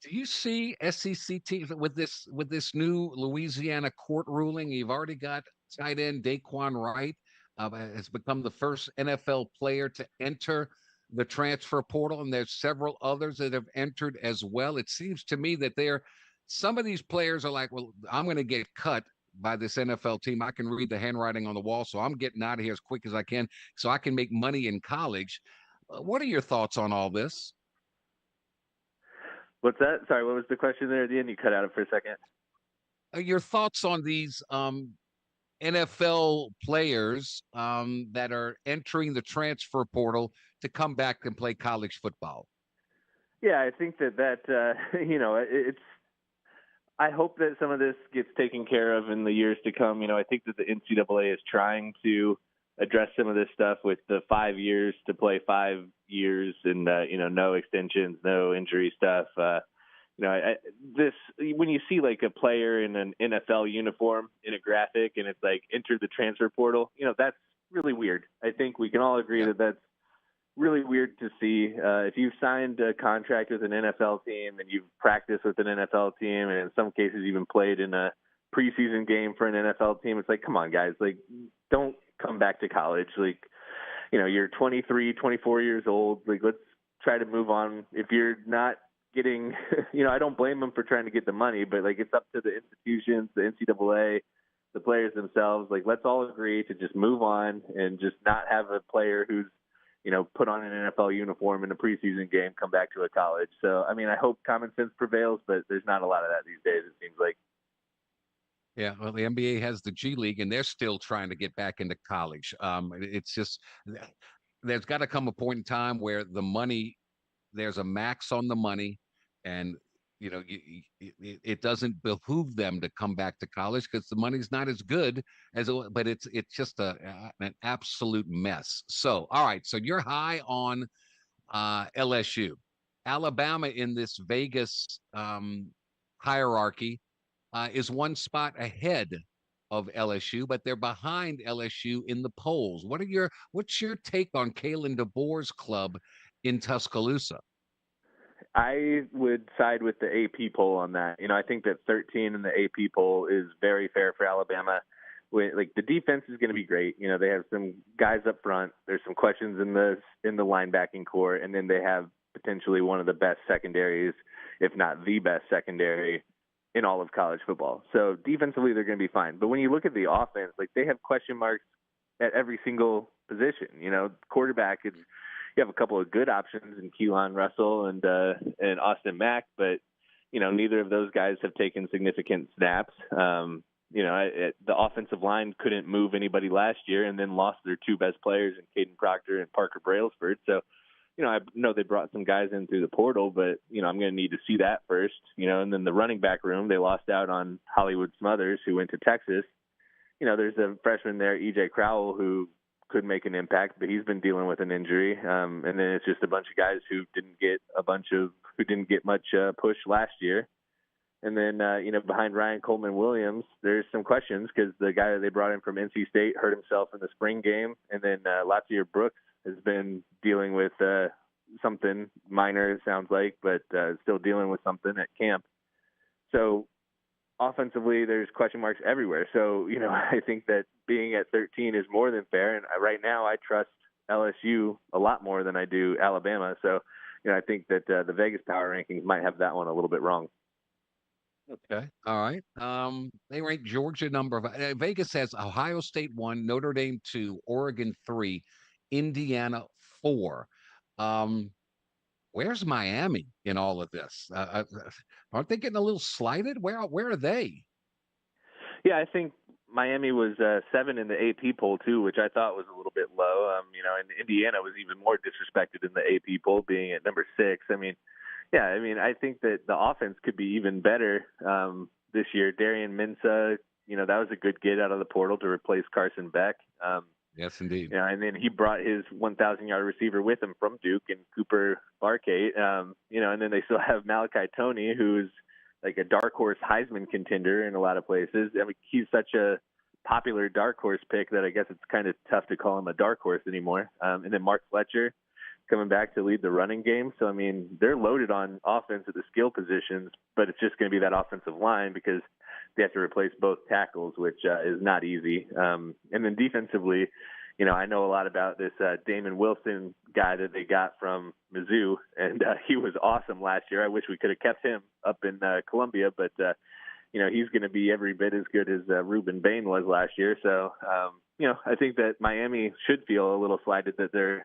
Do you see SEC teams with this new Louisiana court ruling? You've already got tight end Daquan Wright has become the first NFL player to enter the transfer portal, and there's several others that have entered as well. It seems to me that some of these players are like, well, I'm going to get cut by this NFL team. I can read the handwriting on the wall, so I'm getting out of here as quick as I can so I can make money in college. What are your thoughts on all this? What's that? Sorry, what was the question there at the end? You cut out for a second. Your thoughts on these NFL players that are entering the transfer portal to come back and play college football? Yeah, I think that it's. I hope that some of this gets taken care of in the years to come. I think that the NCAA is trying to address some of this stuff with the 5 years to play 5 years and no extensions, no injury stuff. When you see like a player in an NFL uniform in a graphic and it's like enter the transfer portal, that's really weird. I think we can all agree that that's really weird to see. If you've signed a contract with an NFL team and you've practiced with an NFL team and in some cases even played in a preseason game for an NFL team, it's like, come on, guys, like, don't come back to college. Like, you're 23, 24 years old. Like, let's try to move on. If you're not getting, I don't blame them for trying to get the money, but like, it's up to the institutions, the NCAA, the players themselves. Like, let's all agree to just move on and just not have a player who's, put on an NFL uniform in a preseason game come back to a college. So, I mean, I hope common sense prevails, but there's not a lot of that these days, it seems like. Yeah, well, the NBA has the G League, and they're still trying to get back into college. It's just there's got to come a point in time where there's a max on the money, and it doesn't behoove them to come back to college because the money's not as good but it's just an absolute mess. So, all right, so you're high on LSU. Alabama in this Vegas hierarchy is one spot ahead of LSU, but they're behind LSU in the polls. What's your take on Kalen DeBoer's club in Tuscaloosa? I would side with the AP poll on that. I think that 13 in the AP poll is very fair for Alabama. Like, the defense is going to be great. They have some guys up front. There's some questions in the linebacking core, and then they have potentially one of the best secondaries, if not the best secondary in all of college football. So defensively, they're going to be fine. But when you look at the offense, like, they have question marks at every single position. Quarterback, you have a couple of good options in Keelan Russell and Austin Mack, but neither of those guys have taken significant snaps. The offensive line couldn't move anybody last year, and then lost their two best players in Caden Proctor and Parker Brailsford. So, I know they brought some guys in through the portal, but I'm going to need to see that first. And then the running back room, they lost out on Hollywood Smothers, who went to Texas. There's a freshman there, EJ Crowell, who could make an impact, but he's been dealing with an injury. And then it's just a bunch of guys who didn't get much push last year. And then, behind Ryan Coleman Williams, there's some questions because the guy that they brought in from NC State hurt himself in the spring game. And then Latier Brooks has been dealing with something minor, it sounds like, but still dealing with something at camp. So offensively, there's question marks everywhere. So, I think that being at 13 is more than fair. And right now I trust LSU a lot more than I do Alabama. So, I think that the Vegas power rankings might have that one a little bit wrong. Okay. All right. They rank Georgia Vegas has Ohio State 1, Notre Dame 2, Oregon 3, Indiana 4. Where's Miami in all of this? Aren't they getting a little slighted? Where are they? Yeah, I think Miami was 7 in the AP poll too, which I thought was a little bit low. And Indiana was even more disrespected in the AP poll, being at number 6. I think that the offense could be even better this year. Darian Mensah, that was a good get out of the portal to replace Carson Beck. Yes, indeed. And then he brought his 1,000-yard receiver with him from Duke and Cooper Barkate. And then they still have Malachi Toney, who's like a dark horse Heisman contender in a lot of places. He's such a popular dark horse pick that I guess it's kind of tough to call him a dark horse anymore. And then Mark Fletcher coming back to lead the running game. So, they're loaded on offense at the skill positions, but it's just going to be that offensive line because they have to replace both tackles, which is not easy. And then defensively, I know a lot about this Damon Wilson guy that they got from Mizzou, and he was awesome last year. I wish we could have kept him up in Columbia, but, he's going to be every bit as good as Reuben Bain was last year. So, I think that Miami should feel a little slighted that they're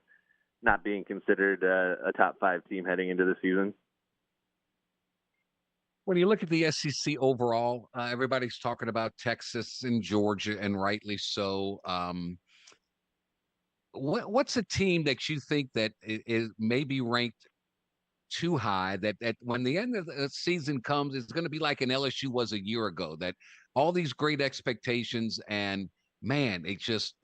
not being considered a top 5 team heading into the season. When you look at the SEC overall, everybody's talking about Texas and Georgia, and rightly so. What's a team that you think that is maybe ranked too high, that when the end of the season comes, it's going to be like an LSU was a year ago, that all these great expectations and, man, it just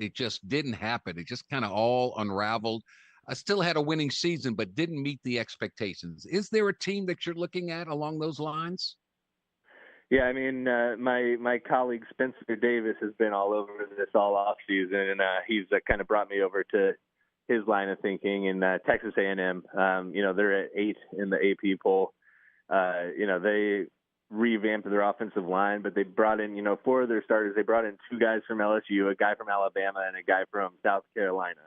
didn't happen. It just kind of all unraveled. I still had a winning season, but didn't meet the expectations. Is there a team that you're looking at along those lines? Yeah, my colleague Spencer Davis has been all over this all off season, and he's kind of brought me over to his line of thinking. In Texas A&M, they're at 8 in the AP poll. They revamped their offensive line, but they brought in, 4 of their starters. They brought in 2 guys from LSU, a guy from Alabama, and a guy from South Carolina.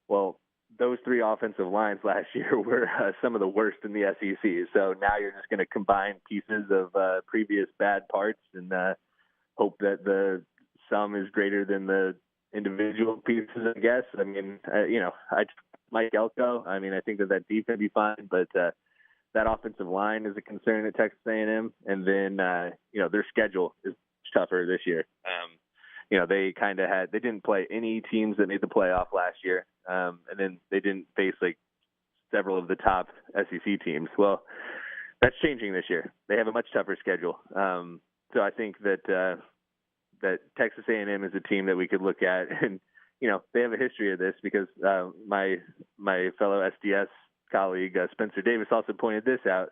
Well, those 3 offensive lines last year were some of the worst in the SEC. So now you're just going to combine pieces of previous bad parts and hope that the sum is greater than the individual pieces, I guess. Mike Elko, I think that defense will be fine, but that offensive line is a concern at Texas A&M. And then, their schedule is tougher this year. they didn't play any teams that made the playoff last year, and then they didn't face like several of the top SEC teams. Well, that's changing this year. They have a much tougher schedule. So I think that Texas A&M is a team that we could look at, and they have a history of this because my fellow SDS colleague Spencer Davis also pointed this out.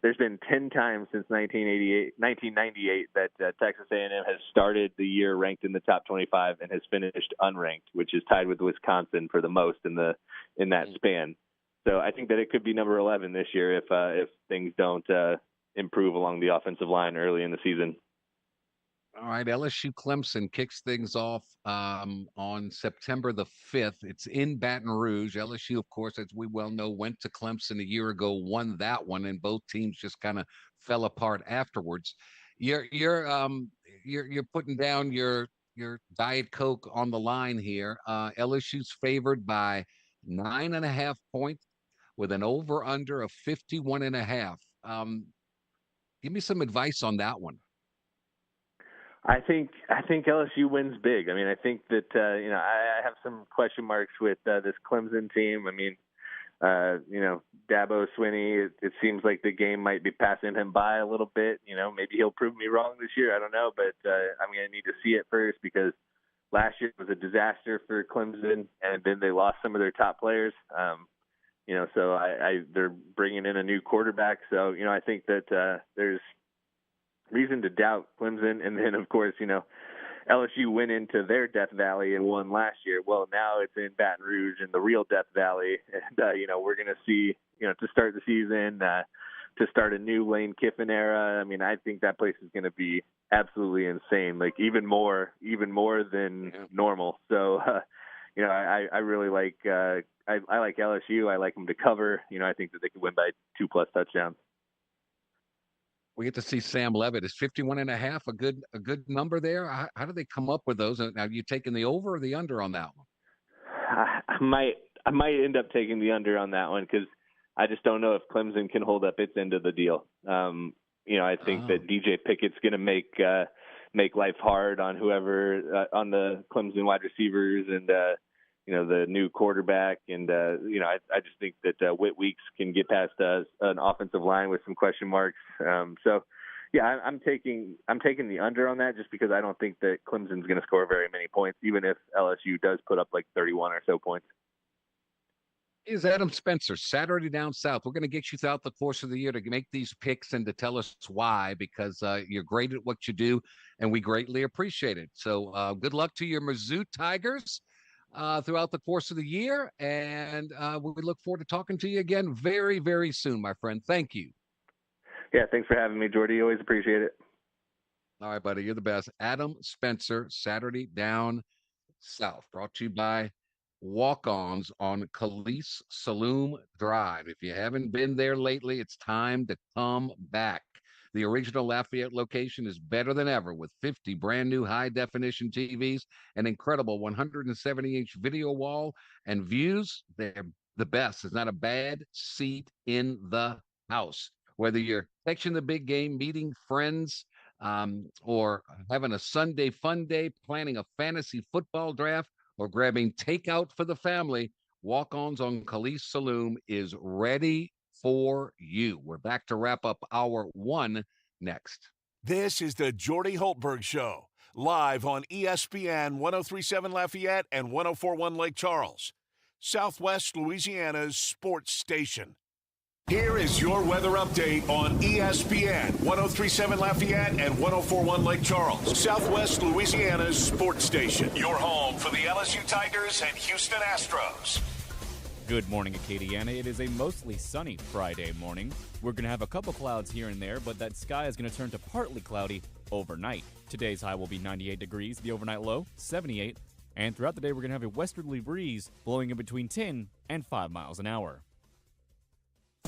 There's been 10 times since 1998 that Texas A&M has started the year ranked in the top 25 and has finished unranked, which is tied with Wisconsin for the most in that span. So I think that it could be number 11 this year if things don't improve along the offensive line early in the season. All right, LSU Clemson kicks things off on September the 5th. It's in Baton Rouge. LSU, of course, as we well know, went to Clemson a year ago, won that one, and both teams just kind of fell apart afterwards. You're putting down your Diet Coke on the line here. LSU's favored by 9.5 points with an over/under of 51.5. Give me some advice on that one. I think LSU wins big. I mean, I think that I have some question marks with this Clemson team. I mean, Dabo Swinney. It seems like the game might be passing him by a little bit. Maybe he'll prove me wrong this year. I don't know, but I'm going to need to see it first because last year was a disaster for Clemson, and then they lost some of their top players. So they're bringing in a new quarterback. So I think that there's reason to doubt Clemson. And then, of course, LSU went into their Death Valley and won last year. Well, now it's in Baton Rouge in the real Death Valley. And, we're going to see, to start the season, to start a new Lane Kiffin era. I mean, I think that place is going to be absolutely insane, like even more than normal. So, I really like I like LSU. I like them to cover. I think that they could win by 2+ touchdowns. We get to see Sam Levitt. Is 51.5 a good number there? How do they come up with those? Have you taken the over or the under on that one? I might end up taking the under on that one because I just don't know if Clemson can hold up its end of the deal. I think that DJ Pickett's going to make life hard on whoever on the Clemson wide receivers and the new quarterback, and I just think that Whit Weeks can get past an offensive line with some question marks. I'm taking the under on that just because I don't think that Clemson's going to score very many points, even if LSU does put up like 31 or so points. Is Adam Spencer, Saturday Down South. We're going to get you throughout the course of the year to make these picks and to tell us why, because you're great at what you do, and we greatly appreciate it. So good luck to your Mizzou Tigers throughout the course of the year, and we look forward to talking to you again very, very soon, my friend. Thank you. Yeah, thanks for having me, Jordy. Always appreciate it. All right, buddy. You're the best. Adam Spencer, Saturday Down South, brought to you by Walk-Ons on Calise Saloon Drive. If you haven't been there lately, it's time to come back. The original Lafayette location is better than ever with 50 brand new high-definition TVs, an incredible 170-inch video wall, and views. They're the best. There's not a bad seat in the house. Whether you're catching the big game, meeting friends, or having a Sunday fun day, planning a fantasy football draft, or grabbing takeout for the family, Walk-Ons on Calise Saloon is ready for you. We're back to wrap up hour one next. This is the Jordy Hultberg Show, live on ESPN 1037 Lafayette and 1041 Lake Charles, Southwest Louisiana's sports station. Here is your weather update on ESPN 1037 Lafayette and 1041 Lake Charles, Southwest Louisiana's sports station. Your home for the LSU Tigers and Houston Astros. Good morning, Acadiana. It is a mostly sunny Friday morning. We're going to have a couple clouds here and there, but that sky is going to turn to partly cloudy overnight. Today's high will be 98 degrees, the overnight low, 78. And throughout the day, we're going to have a westerly breeze blowing in between 10 and 5 miles an hour.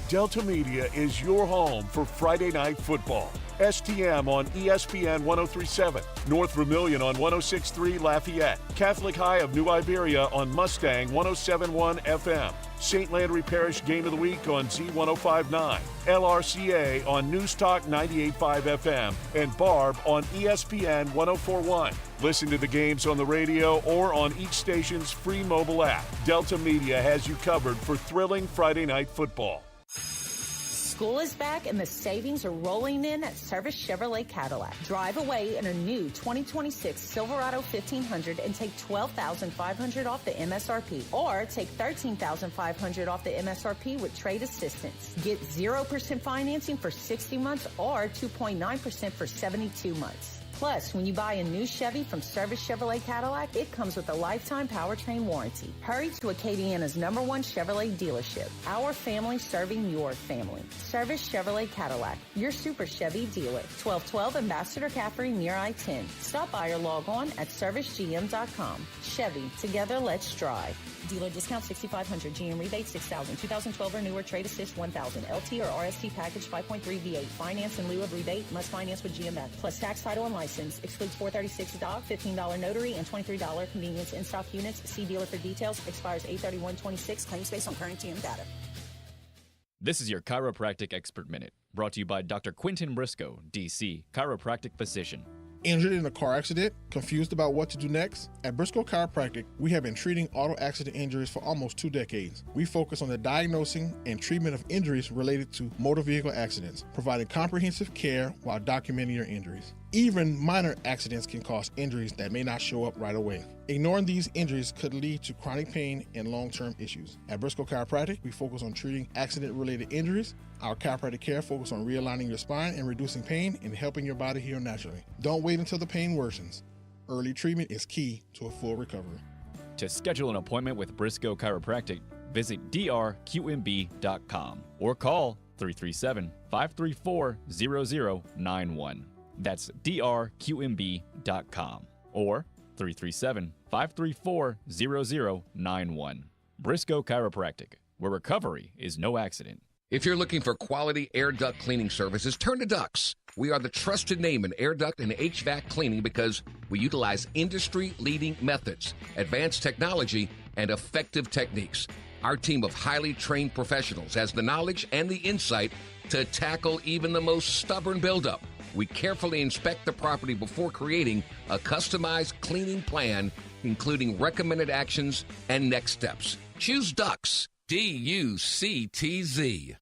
Delta Media is your home for Friday Night Football. STM on ESPN 1037, North Vermilion on 1063 Lafayette, Catholic High of New Iberia on Mustang 1071 FM, St. Landry Parish Game of the Week on Z1059, LRCA on News Talk 98.5 FM, and Barb on ESPN 1041. Listen to the games on the radio or on each station's free mobile app. Delta Media has you covered for thrilling Friday Night Football. School is back and the savings are rolling in at Service Chevrolet Cadillac. Drive away in a new 2026 Silverado 1500 and take $12,500 off the MSRP, or take $13,500 off the MSRP with trade assistance. Get 0% financing for 60 months or 2.9% for 72 months. Plus, when you buy a new Chevy from Service Chevrolet Cadillac, it comes with a lifetime powertrain warranty. Hurry to Acadiana's #1 Chevrolet dealership. Our family serving your family. Service Chevrolet Cadillac, your super Chevy dealer. 1212 Ambassador Caffrey near I-10. Stop by or log on at servicegm.com. Chevy, together let's drive. Dealer discount $6,500, GM rebate $6,000, 2012 or newer, trade assist $1,000, LT or RST package 5.3 V8, finance in lieu of rebate, must finance with GMF, plus tax, title, and license, excludes $436 dog, $15 notary, and $23 convenience in stock units. See dealer for details, expires 8/31/26, claims based on current GM data. This is your Chiropractic Expert Minute, brought to you by Dr. Quentin Briscoe, D.C., chiropractic physician. Injured in a car accident? Confused about what to do next? At Briscoe Chiropractic, we have been treating auto accident injuries for almost 2 decades. We focus on the diagnosing and treatment of injuries related to motor vehicle accidents, providing comprehensive care while documenting your injuries. Even minor accidents can cause injuries that may not show up right away. Ignoring these injuries could lead to chronic pain and long-term issues. At Briscoe Chiropractic, we focus on treating accident-related injuries. Our chiropractic care focuses on realigning your spine and reducing pain and helping your body heal naturally. Don't wait until the pain worsens. Early treatment is key to a full recovery. To schedule an appointment with Briscoe Chiropractic, visit drqmb.com or call 337-534-0091. That's drqmb.com or 337-534-0091. Briscoe Chiropractic, where recovery is no accident. If you're looking for quality air duct cleaning services, turn to Ducks. We are the trusted name in air duct and HVAC cleaning because we utilize industry-leading methods, advanced technology, and effective techniques. Our team of highly trained professionals has the knowledge and the insight to tackle even the most stubborn buildup. We carefully inspect the property before creating a customized cleaning plan, including recommended actions and next steps. Choose Ducks. D-U-C-T-Z.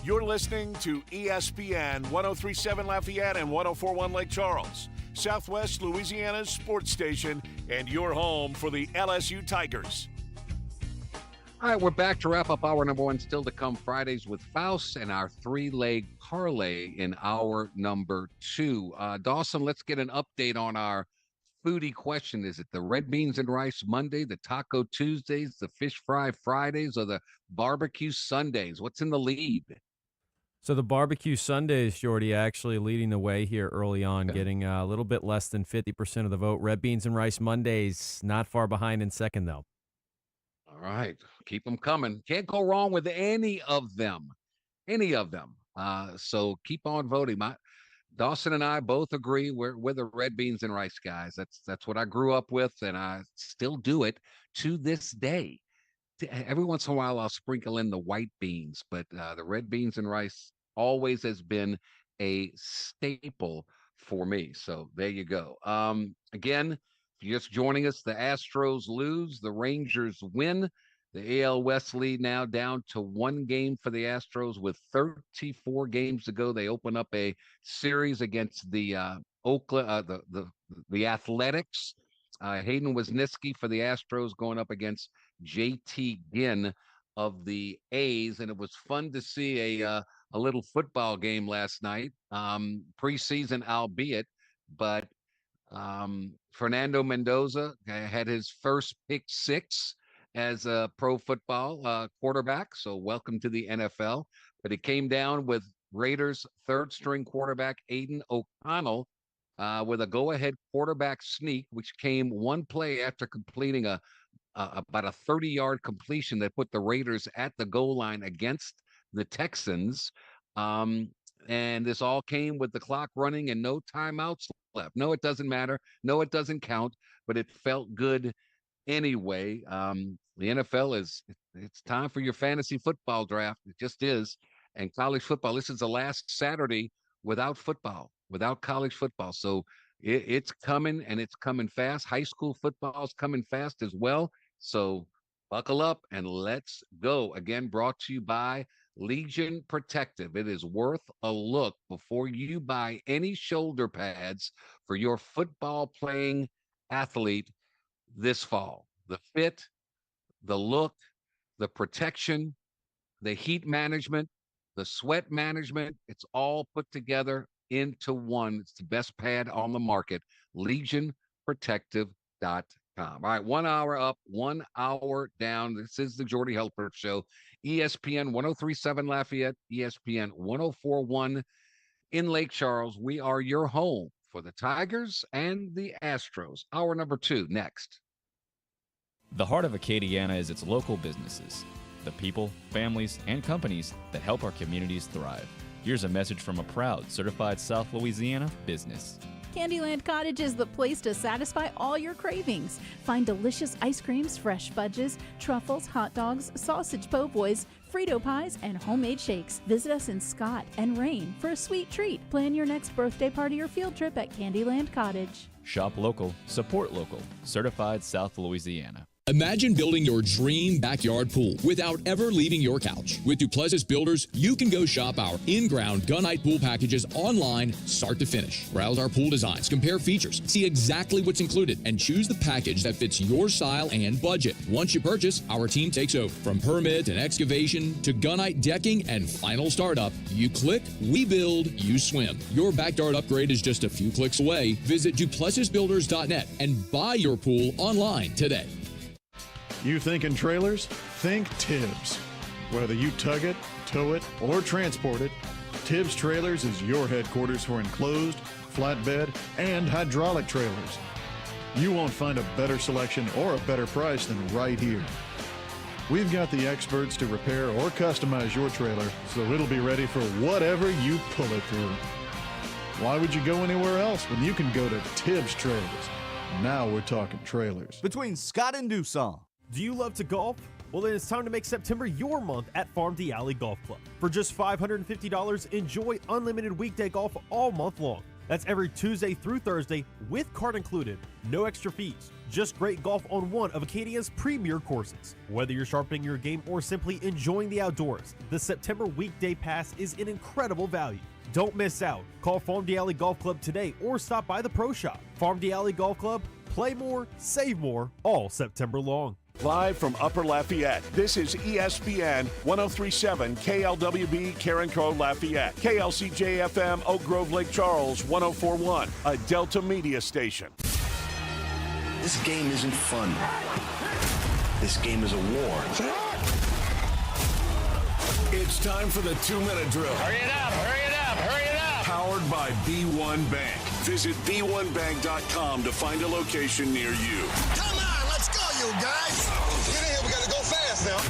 You're listening to ESPN 1037 Lafayette and 1041 Lake Charles, Southwest Louisiana's sports station, and your home for the LSU Tigers. All right, we're back to wrap up hour number 1. Still to come, Fridays with Faust and our 3-leg parlay in hour number 2. Dawson, let's get an update on our foodie question. Is it the red beans and rice Monday, the taco Tuesdays, the fish fry Fridays, or the barbecue Sundays? What's in the lead? So the barbecue Sundays, Jordy, actually leading the way here early on, getting a little bit less than 50% of the vote. Red beans and rice Mondays, not far behind in second, though. All right, keep them coming. Can't go wrong with any of them. So keep on voting. Dawson and I both agree we're the red beans and rice guys. That's what I grew up with, and I still do it to this day. Every once in a while, I'll sprinkle in the white beans, but the red beans and rice always has been a staple for me. So there you go. Again, if you're just joining us, the Astros lose, the Rangers win. The AL West lead now down to 1 game for the Astros with 34 games to go. They open up a series against the the Athletics. Hayden Wesneski for the Astros going up against JT Ginn of the A's, and it was fun to see a little football game last night, preseason albeit, but Fernando Mendoza had his first pick 6 as a pro football quarterback, so welcome to the NFL. But it came down with Raiders' third-string quarterback Aiden O'Connell with a go-ahead quarterback sneak, which came one play after completing about a 30-yard completion that put the Raiders at the goal line against the Texans. And this all came with the clock running and no timeouts left. No, it doesn't matter. No, it doesn't count, but it felt good anyway. The NFL it's time for your fantasy football draft. It just is. And college football, this is the last Saturday without football, without college football. So it's coming, and it's coming fast. High school football is coming fast as well. So buckle up and let's go. Again, brought to you by Legion Protective. It is worth a look before you buy any shoulder pads for your football playing athlete this fall. The fit, the look, the protection, the heat management, the sweat management, it's all put together into one. It's the best pad on the market, legionprotective.com. All right, 1 hour up, 1 hour down. This is the Jordy Hultberg Show. ESPN 1037 Lafayette, ESPN 1041 in Lake Charles. We are your home for the Tigers and the Astros. Hour number 2 next. The heart of Acadiana is its local businesses, the people, families, and companies that help our communities thrive. Here's a message from a proud certified South Louisiana business. Candyland Cottage is the place to satisfy all your cravings. Find delicious ice creams, fresh fudges, truffles, hot dogs, sausage po' boys, Frito pies, and homemade shakes. Visit us in Scott and Rain for a sweet treat. Plan your next birthday party or field trip at Candyland Cottage. Shop local, support local. Certified South Louisiana. Imagine building your dream backyard pool without ever leaving your couch. With Duplessis Builders, you can go shop our in-ground gunite pool packages online, start to finish. Browse our pool designs, compare features, see exactly what's included, and choose the package that fits your style and budget. Once you purchase, our team takes over. From permit and excavation to gunite decking and final startup, you click, we build, you swim. Your backyard upgrade is just a few clicks away. Visit duplessisbuilders.net and buy your pool online today. You thinking trailers? Think Tibbs. Whether you tug it, tow it, or transport it, Tibbs Trailers is your headquarters for enclosed, flatbed, and hydraulic trailers. You won't find a better selection or a better price than right here. We've got the experts to repair or customize your trailer so it'll be ready for whatever you pull it through. Why would you go anywhere else when you can go to Tibbs Trailers? Now we're talking trailers. Between Scott and Doosan. Do you love to golf? Well, then it's time to make September your month at Farm D Alley Golf Club. For just $550, enjoy unlimited weekday golf all month long. That's every Tuesday through Thursday with cart included. No extra fees. Just great golf on one of Acadia's premier courses. Whether you're sharpening your game or simply enjoying the outdoors, the September weekday pass is an incredible value. Don't miss out. Call Farm D Alley Golf Club today or stop by the Pro Shop. Farm D Alley Golf Club. Play more, save more, all September long. Live from Upper Lafayette, this is ESPN 1037 KLWB Carencro Lafayette, KLCJ-FM Oak Grove Lake Charles 1041, a Delta Media station. This game isn't fun. This game is a war. It's time for the 2-minute drill. Hurry it up, hurry it up, hurry it up. Powered by B1 Bank. Visit b1bank.com to find a location near you. Come on, let's go, you guys. Get in here, we gotta go fast now.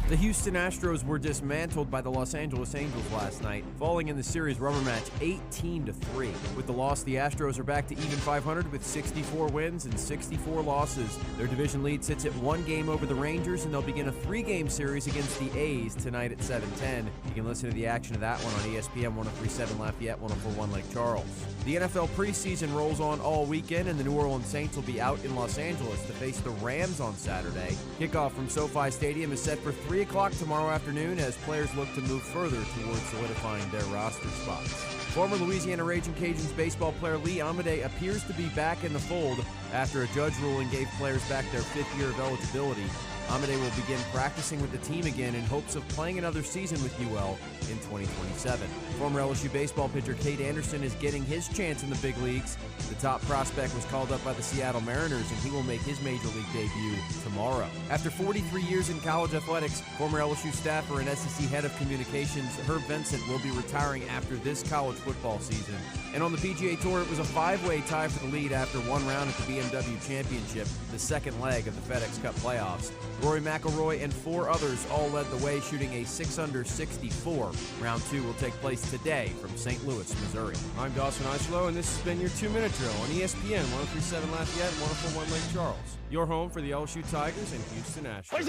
The Houston Astros were dismantled by the Los Angeles Angels last night, falling in the series rubber match 18-3. With the loss, the Astros are back to even 500 with 64 wins and 64 losses. Their division lead sits at 1 game over the Rangers, and they'll begin a 3-game series against the A's tonight at 7:10. You can listen to the action of that one on ESPN 1037 Lafayette, 1041 Lake Charles. The NFL preseason rolls on all weekend, and the New Orleans Saints will be out in Los Angeles to face the Rams on Saturday. Kickoff from SoFi Stadium is set for 3 o'clock tomorrow afternoon as players look to move further towards solidifying their roster spots. Former Louisiana Raging Cajuns baseball player Lee Amade appears to be back in the fold after a judge ruling gave players back their 5th year of eligibility. Amade will begin practicing with the team again in hopes of playing another season with UL in 2027. Former LSU baseball pitcher Cade Anderson is getting his chance in the big leagues. The top prospect was called up by the Seattle Mariners, and he will make his major league debut tomorrow. After 43 years in college athletics, former LSU staffer and SEC head of communications Herb Vincent will be retiring after this college football season. And on the PGA Tour, it was a five-way tie for the lead after one round at the BMW Championship, the second leg of the FedEx Cup playoffs. Rory McIlroy and four others all led the way, shooting a 6-under 64. Round 2 will take place today from St. Louis, Missouri. I'm Dawson Eiselo, and this has been your 2-minute drill on ESPN 103.7 Lafayette and 104.1 Lake Charles. Your home for the LSU Tigers and Houston Astros.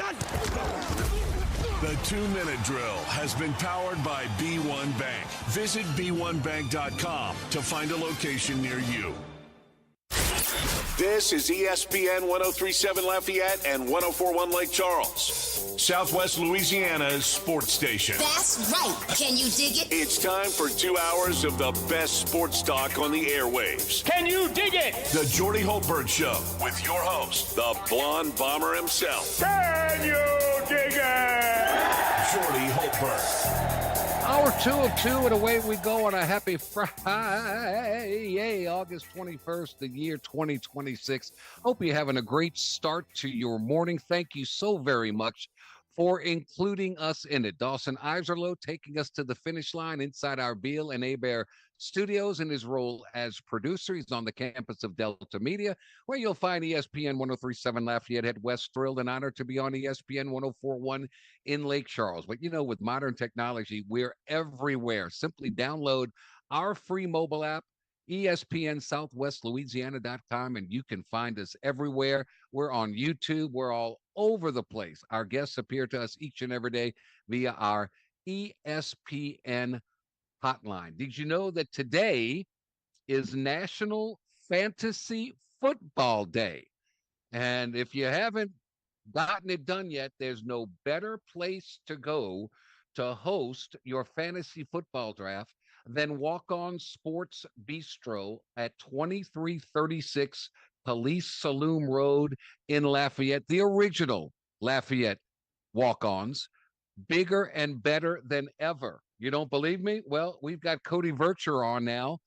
The 2-minute drill has been powered by B1 Bank. Visit b1bank.com to find a location near you. This is ESPN 103.7 Lafayette and 104.1 Lake Charles, Southwest Louisiana's sports station. That's right. Can you dig it? It's time for 2 hours of the best sports talk on the airwaves. Can you dig it? The Jordy Hultberg Show with your host, the blonde bomber himself. Can you dig it? Jordy Hultberg. Hour 2 of 2, and away we go on a happy Friday, August 21st, the year 2026. Hope you're having a great start to your morning. Thank you so very much for including us in it. Dawson Eiselo taking us to the finish line inside our Beal and Hebert studios in his role as producer. He's on the campus of Delta Media, where you'll find ESPN 103.7 Lafayette. Head west, thrilled and honored to be on ESPN 104.1 in Lake Charles. But you know, with modern technology, we're everywhere. Simply download our free mobile app, ESPN Southwest Louisiana.com, and you can find us everywhere. We're on YouTube. We're all over the place. Our guests appear to us each and every day via our ESPN hotline. Did you know that today is National Fantasy Football Day? And if you haven't gotten it done yet, there's no better place to go to host your fantasy football draft than Walk On Sports Bistro at 2336 Police Saloon Road in Lafayette, the original Lafayette Walk-Ons, bigger and better than ever. You don't believe me? Well, we've got Cody Vircher on now,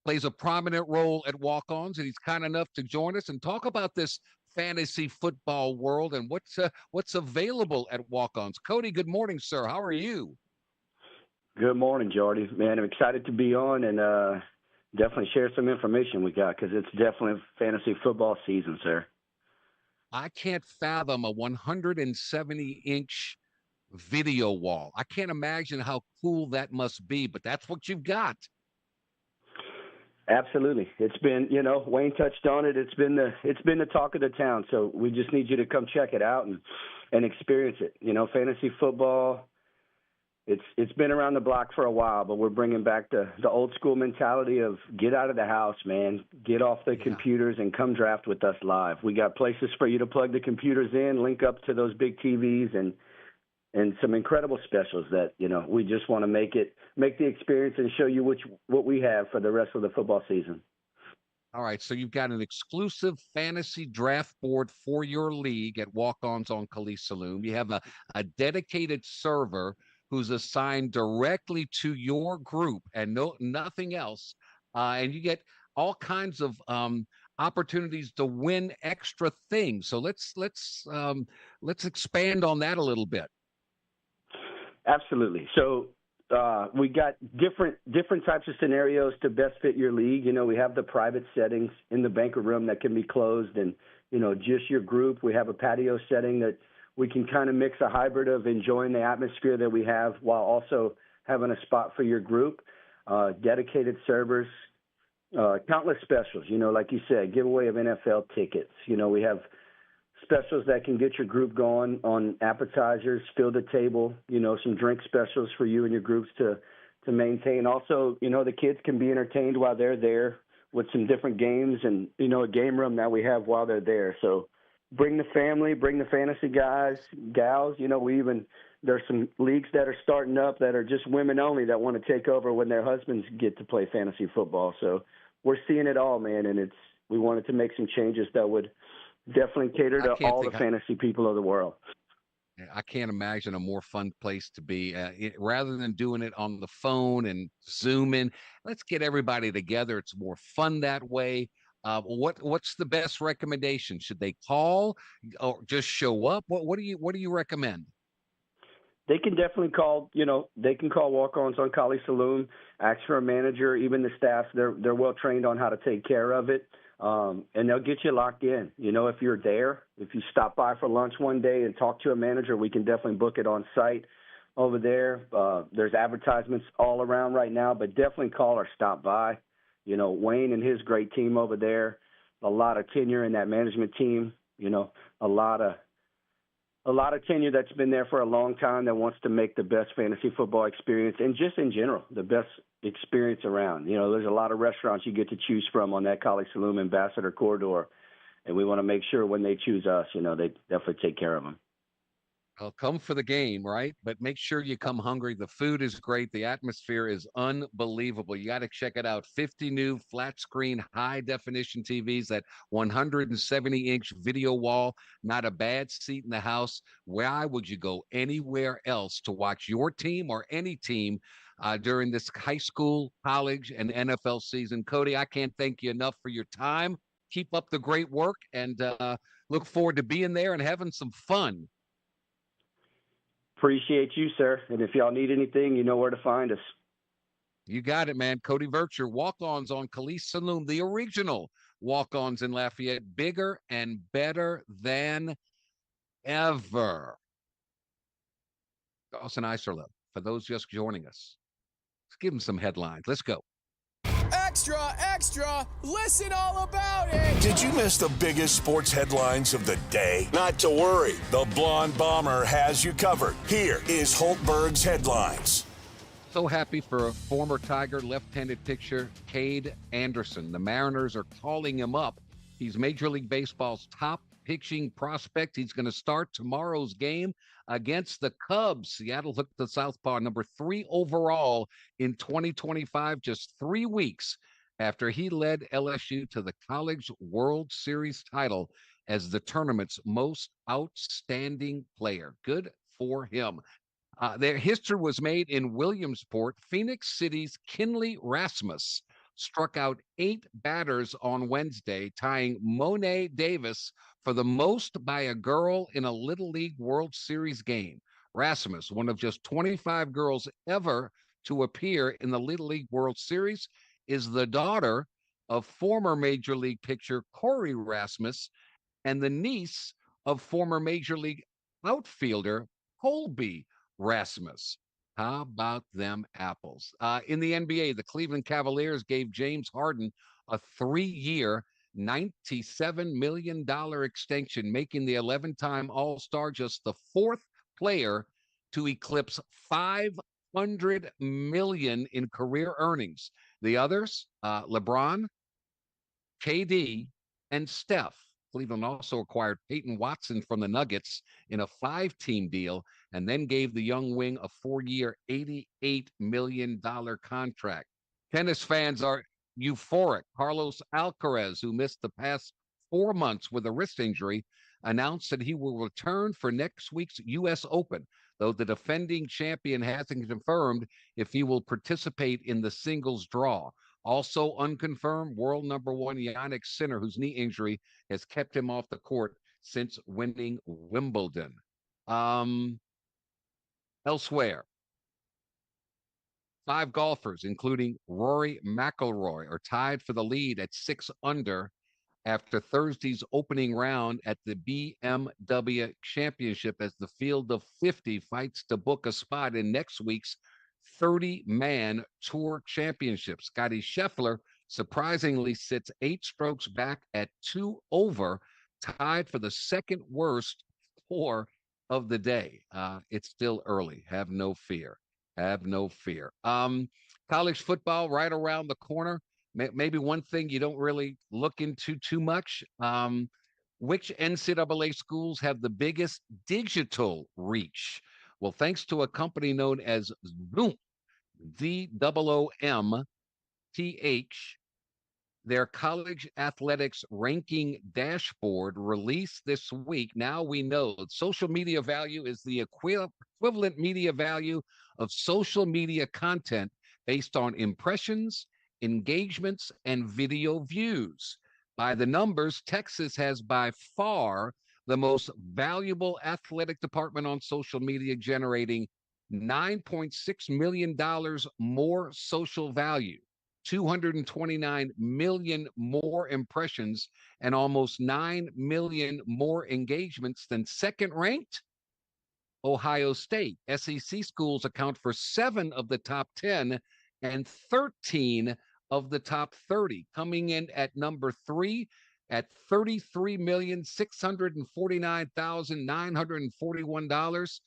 plays a prominent role at Walk-Ons, and he's kind enough to join us and talk about this fantasy football world and what's available at Walk-Ons. Cody, good morning, sir. How are you? Good morning, Jordy. Man, I'm excited to be on and definitely share some information we got because it's definitely fantasy football season, sir. I can't fathom a 170-inch video wall. I can't imagine how cool that must be, but that's what you've got. Absolutely. It's been, Wayne touched on it. It's been the talk of the town. So we just need you to come check it out and experience it. Fantasy football, it's been around the block for a while, but we're bringing back the old school mentality of get out of the house, man, get off the computers and come draft with us live. We got places for you to plug the computers in, link up to those big TVs and some incredible specials that, we just want to make the experience and show you what we have for the rest of the football season. All right, so you've got an exclusive fantasy draft board for your league at Walk-Ons on Calise Saloon. You have a dedicated server who's assigned directly to your group and nothing else. And you get all kinds of opportunities to win extra things. So let's expand on that a little bit. Absolutely. So we got different types of scenarios to best fit your league. We have the private settings in the banquet room that can be closed and, just your group. We have a patio setting that we can kind of mix a hybrid of enjoying the atmosphere that we have while also having a spot for your group, dedicated servers, countless specials, like you said, giveaway of NFL tickets. We have specials that can get your group going on appetizers, fill the table, some drink specials for you and your groups to maintain. Also, the kids can be entertained while they're there with some different games and, a game room that we have while they're there. So bring the family, bring the fantasy guys, gals. There's some leagues that are starting up that are just women only that want to take over when their husbands get to play fantasy football. So we're seeing it all, man. And we wanted to make some changes that would Definitely cater to all the fantasy people of the world. I can't imagine a more fun place to be. Rather than doing it on the phone and Zoom in, let's get everybody together. It's more fun that way. What's the best recommendation? Should they call or just show up? What do you recommend? They can definitely call. They can call walk-ons on Kali Saloon, ask for a manager. Even the staff, they're well trained on how to take care of it. And they'll get you locked in. If you're there, if you stop by for lunch one day and talk to a manager, we can definitely book it on site over there. There's advertisements all around right now, but definitely call or stop by. Wayne and his great team over there, a lot of tenure in that management team, a lot of tenure that's been there for a long time that wants to make the best fantasy football experience and just in general, the best experience around. There's a lot of restaurants you get to choose from on that Kali Saloon Ambassador corridor, and we want to make sure when they choose us, they definitely take care of them. Well, come for the game, right? But make sure you come hungry. The food is great. The atmosphere is unbelievable. You got to check it out. 50 new flat screen, high definition TVs, that 170-inch video wall, not a bad seat in the house. Why would you go anywhere else to watch your team or any team during this high school, college, and NFL season? Cody, I can't thank you enough for your time. Keep up the great work, and look forward to being there and having some fun. Appreciate you, sir. And if y'all need anything, you know where to find us. You got it, man. Cody Vircher, walk-ons on Kali Saloon, the original walk-ons in Lafayette, bigger and better than ever. Dawson Iserlo, for those just joining us, let's give them some headlines. Let's go. Extra, extra, listen all about it. Did you miss the biggest sports headlines of the day? Not to worry. The Blonde Bomber has you covered. Here is Hultberg's headlines. So happy for a former Tiger left-handed pitcher, Cade Anderson. The Mariners are calling him up. He's Major League Baseball's top pitching prospect. He's going to start tomorrow's game against the Cubs. Seattle hooked the southpaw, number 3 overall in 2025, just 3 weeks after he led LSU to the College World Series title as the tournament's most outstanding player. Good for him. Their history was made in Williamsport. Phoenix City's Kinley Rasmus struck out 8 batters on Wednesday, tying Monet Davis for the most by a girl in a Little League World Series game. Rasmus, one of just 25 girls ever to appear in the Little League World Series, is the daughter of former Major League pitcher Corey Rasmus and the niece of former Major League outfielder Colby Rasmus. How about them apples? In the NBA, the Cleveland Cavaliers gave James Harden a 3-year, $97 million extension, making the 11-time All-Star just the 4th player to eclipse $500 million in career earnings. The others, LeBron, KD, and Steph. Cleveland also acquired Peyton Watson from the Nuggets in a 5-team deal and then gave the young wing a 4-year, $88 million contract. Tennis fans are euphoric. Carlos Alcaraz, who missed the past 4 months with a wrist injury, announced that he will return for next week's U.S. Open, though the defending champion hasn't confirmed if he will participate in the singles draw. Also unconfirmed, world number 1 Jannik Sinner, whose knee injury has kept him off the court since winning Wimbledon. Elsewhere, 5 golfers, including Rory McIlroy, are tied for the lead at 6 under after Thursday's opening round at the BMW Championship as the field of 50 fights to book a spot in next week's 30-man Tour Championship. Scotty Scheffler surprisingly sits 8 strokes back at 2 over, tied for the second worst score of the day. It's still early. Have no fear. Have no fear. College football right around the corner. Maybe one thing you don't really look into too much. Which NCAA schools have the biggest digital reach? Well, thanks to a company known as Zoom, ZOOMTH, their college athletics ranking dashboard released this week. Now we know social media value is the equivalent media value of social media content based on impressions, engagements, and video views. By the numbers, Texas has by far the most valuable athletic department on social media, generating $9.6 million more social value, 229 million more impressions, and almost 9 million more engagements than second-ranked Ohio State. SEC schools account for 7 of the top 10 and 13 of the top 30. Coming in at number 3 at $33,649,941,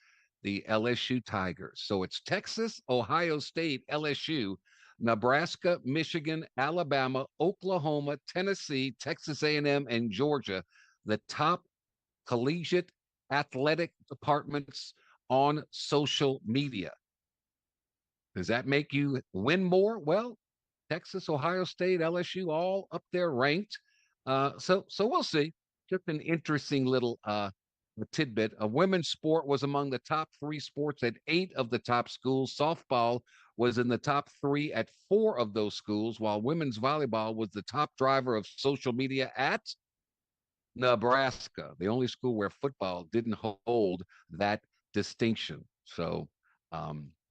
the LSU Tigers. So it's Texas, Ohio State, LSU, Nebraska, Michigan, Alabama, Oklahoma, Tennessee, Texas A&M, and Georgia, the top collegiate athletic departments on social media. Does that make you win more? Well, Texas, Ohio State, LSU, all up there ranked. So we'll see. Just an interesting little tidbit. A women's sport was among the top 3 sports at 8 of the top schools. Softball was in the top 3 at 4 of those schools, while women's volleyball was the top driver of social media at Nebraska, the only school where football didn't hold that distinction. So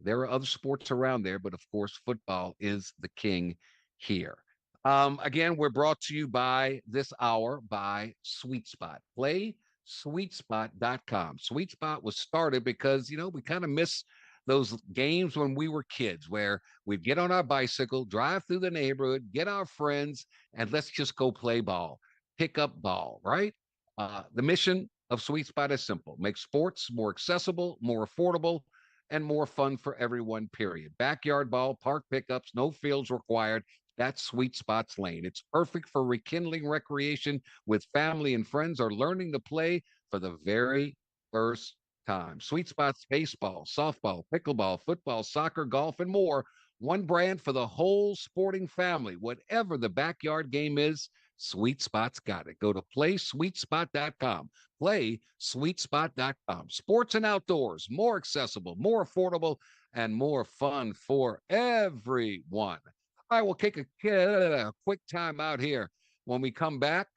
there are other sports around there, but of course, football is the king here. Again, we're brought to you by this hour by Sweet Spot. PlaySweetspot.com. Sweet Spot was started because, we kind of miss those games when we were kids where we'd get on our bicycle, drive through the neighborhood, get our friends, and let's just go play ball, pick up ball, right? The mission of Sweet Spot is simple: make sports more accessible, more affordable, and more fun for everyone, period. Backyard ball, park pickups, no fields required. That's Sweet Spot's lane. It's perfect for rekindling recreation with family and friends or learning to play for the very first time. Sweet Spot's baseball, softball, pickleball, football, soccer, golf, and more. One brand for the whole sporting family. Whatever the backyard game is, Sweet Spot's got it. Go to PlaySweetspot.com. PlaySweetspot.com. Sports and outdoors, more accessible, more affordable, and more fun for everyone. All right, we'll take a quick time out here. When we come back,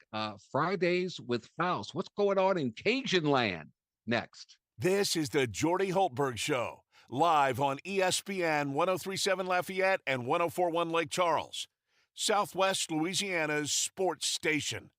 Fridays with Faust. What's going on in Cajun land next? This is the Jordy Hultberg Show, live on ESPN 103.7 Lafayette and 104.1 Lake Charles, Southwest Louisiana's sports station.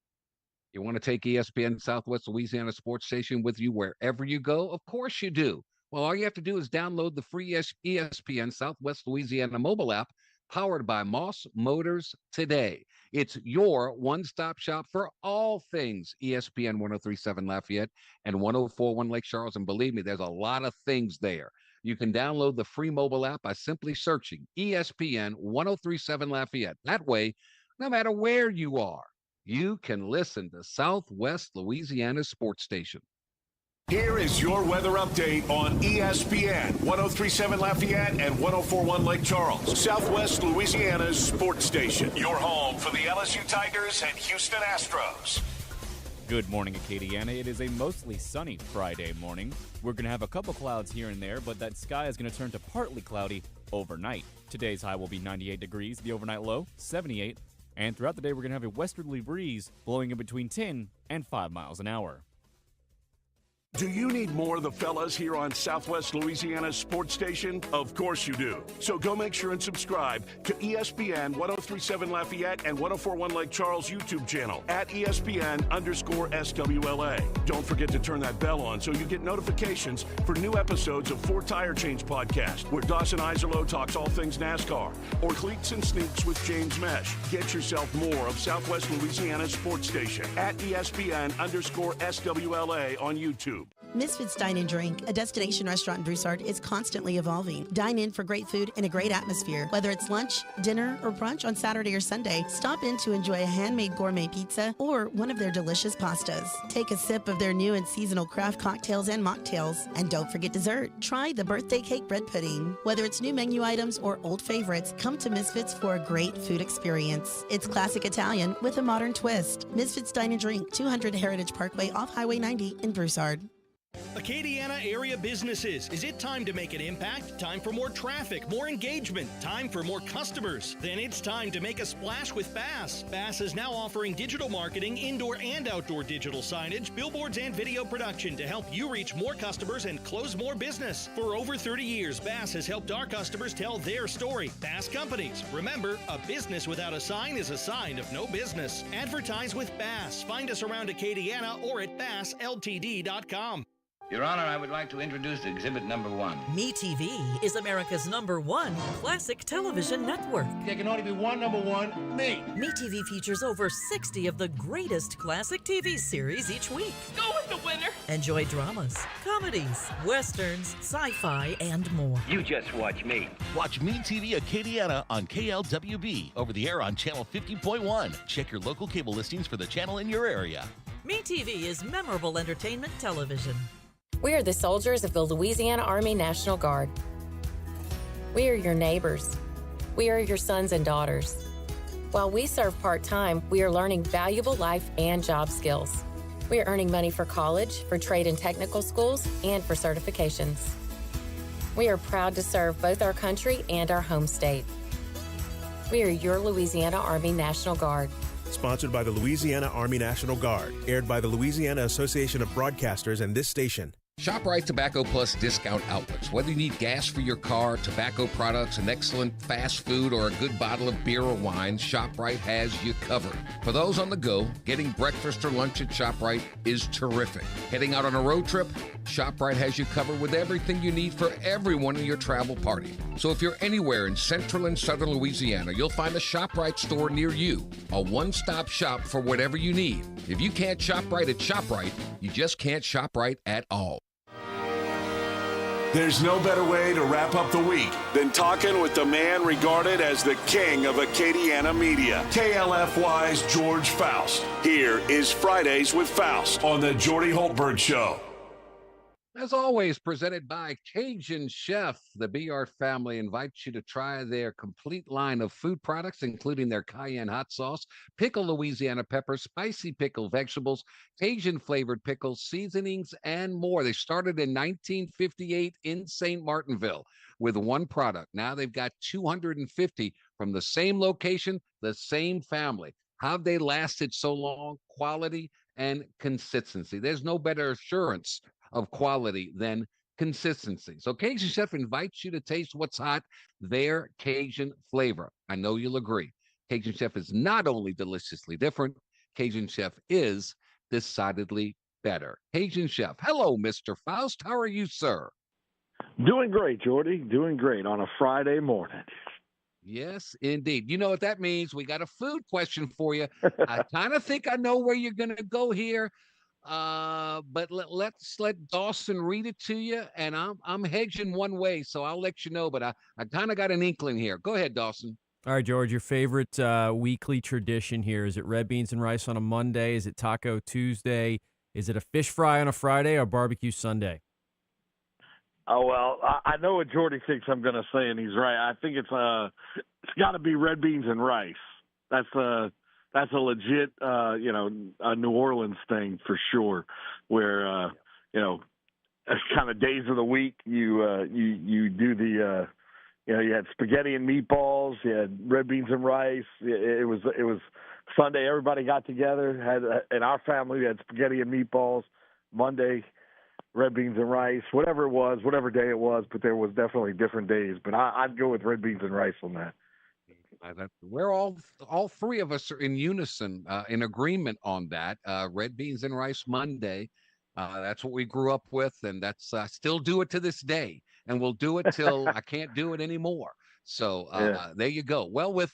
You want to take ESPN Southwest Louisiana Sports Station with you wherever you go? Of course you do. Well, all you have to do is download the free ESPN Southwest Louisiana mobile app powered by Moss Motors today. It's your one-stop shop for all things ESPN 103.7 Lafayette and 104.1 Lake Charles. And believe me, there's a lot of things there. You can download the free mobile app by simply searching ESPN 103.7 Lafayette. That way, no matter where you are, you can listen to Southwest Louisiana Sports Station. Here is your weather update on ESPN 103.7 Lafayette and 104.1 Lake Charles, Southwest Louisiana's sports station. Your home for the LSU Tigers and Houston Astros. Good morning, Acadiana. It is a mostly sunny Friday morning. We're going to have a couple clouds here and there, but that sky is going to turn to partly cloudy overnight. Today's high will be 98 degrees, the overnight low 78, and throughout the day we're going to have a westerly breeze blowing in between 10 and 5 miles an hour. Do you need more of the fellas here on Southwest Louisiana's sports station? Of course you do. So go make sure and subscribe to ESPN 103.7 Lafayette and 104.1 Lake Charles YouTube channel at ESPN_SWLA. Don't forget to turn that bell on so you get notifications for new episodes of Four Tire Change Podcast, where Dawson Iserloh talks all things NASCAR, or Cleats and Sneaks with James Mesh. Get yourself more of Southwest Louisiana's sports station at ESPN_SWLA on YouTube. Misfits Dine and Drink, a destination restaurant in Broussard, is constantly evolving. Dine in for great food and a great atmosphere. Whether it's lunch, dinner, or brunch on Saturday or Sunday, stop in to enjoy a handmade gourmet pizza or one of their delicious pastas. Take a sip of their new and seasonal craft cocktails and mocktails. And don't forget dessert. Try the birthday cake bread pudding. Whether it's new menu items or old favorites, come to Misfits for a great food experience. It's classic Italian with a modern twist. Misfits Dine and Drink, 200 Heritage Parkway off Highway 90 in Broussard. Acadiana area businesses. Is it time to make an impact? Time for more traffic, more engagement, time for more customers? Then it's time to make a splash with Bass. Bass is now offering digital marketing, indoor and outdoor digital signage, billboards, and video production to help you reach more customers and close more business. For over 30 years, Bass has helped our customers tell their story. Bass Companies. Remember, a business without a sign is a sign of no business. Advertise with Bass. Find us around Acadiana or at bassltd.com. Your Honor, I would like to introduce exhibit number 1. MeTV is America's #1 classic television network. There can only be one #1, me. MeTV features over 60 of the greatest classic TV series each week. Go with the winner. Enjoy dramas, comedies, westerns, sci-fi, and more. You just watch me. Watch MeTV Acadiana on KLWB, over the air on channel 50.1. Check your local cable listings for the channel in your area. MeTV is memorable entertainment television. We are the soldiers of the Louisiana Army National Guard. We are your neighbors. We are your sons and daughters. While we serve part-time, we are learning valuable life and job skills. We are earning money for college, for trade and technical schools, and for certifications. We are proud to serve both our country and our home state. We are your Louisiana Army National Guard. Sponsored by the Louisiana Army National Guard. Aired by the Louisiana Association of Broadcasters and this station. ShopRite Tobacco Plus discount outlets. Whether you need gas for your car, tobacco products, an excellent fast food, or a good bottle of beer or wine, ShopRite has you covered. For those on the go, getting breakfast or lunch at ShopRite is terrific. Heading out on a road trip, ShopRite has you covered with everything you need for everyone in your travel party. So if you're anywhere in central and southern Louisiana, you'll find a ShopRite store near you. A one-stop shop for whatever you need. If you can't shop right at ShopRite, you just can't shop right at all. There's no better way to wrap up the week than talking with the man regarded as the king of Acadiana media, KLFY's George Faust. Here is Fridays with Faust on the Jordy Hultberg Show. As always, presented by Cajun Chef. The BR family invites you to try their complete line of food products, including their cayenne hot sauce, pickled Louisiana peppers, spicy pickled vegetables, Cajun-flavored pickles, seasonings, and more. They started in 1958 in St. Martinville with one product. Now they've got 250 from the same location, the same family. How have they lasted so long? Quality and consistency. There's no better assurance of quality than consistency. So Cajun Chef invites you to taste what's hot, their Cajun flavor. I know you'll agree. Cajun Chef is not only deliciously different, Cajun Chef is decidedly better. Cajun Chef. Hello, Mr. Faust. How are you, sir? Doing great, Jordy. Doing great on a Friday morning. Yes, indeed. You know what that means. We got a food question for you. I kind of think I know where you're going to go here. But let's let Dawson read it to you, and I'm hedging one way, so I'll let you know, but I kind of got an inkling here. Go ahead, Dawson. All right, George, your favorite weekly tradition here. Is it red beans and rice on a Monday? Is it Taco Tuesday? Is it a fish fry on a Friday or barbecue Sunday? Oh, well, I know what Jordy thinks I'm going to say, and he's right. I think it's got to be red beans and rice. That's a legit, a New Orleans thing for sure, where, kind of days of the week you do the, you had spaghetti and meatballs, you had red beans and rice. It was Sunday. Everybody got together. In our family, we had spaghetti and meatballs. Monday, red beans and rice. Whatever it was, whatever day it was, but there was definitely different days. But I'd go with red beans and rice on that. We're all three of us are in unison, in agreement on that. Red beans and rice Monday. That's what we grew up with, and that's still do it to this day, and we'll do it till I can't do it anymore. So there you go. Well, with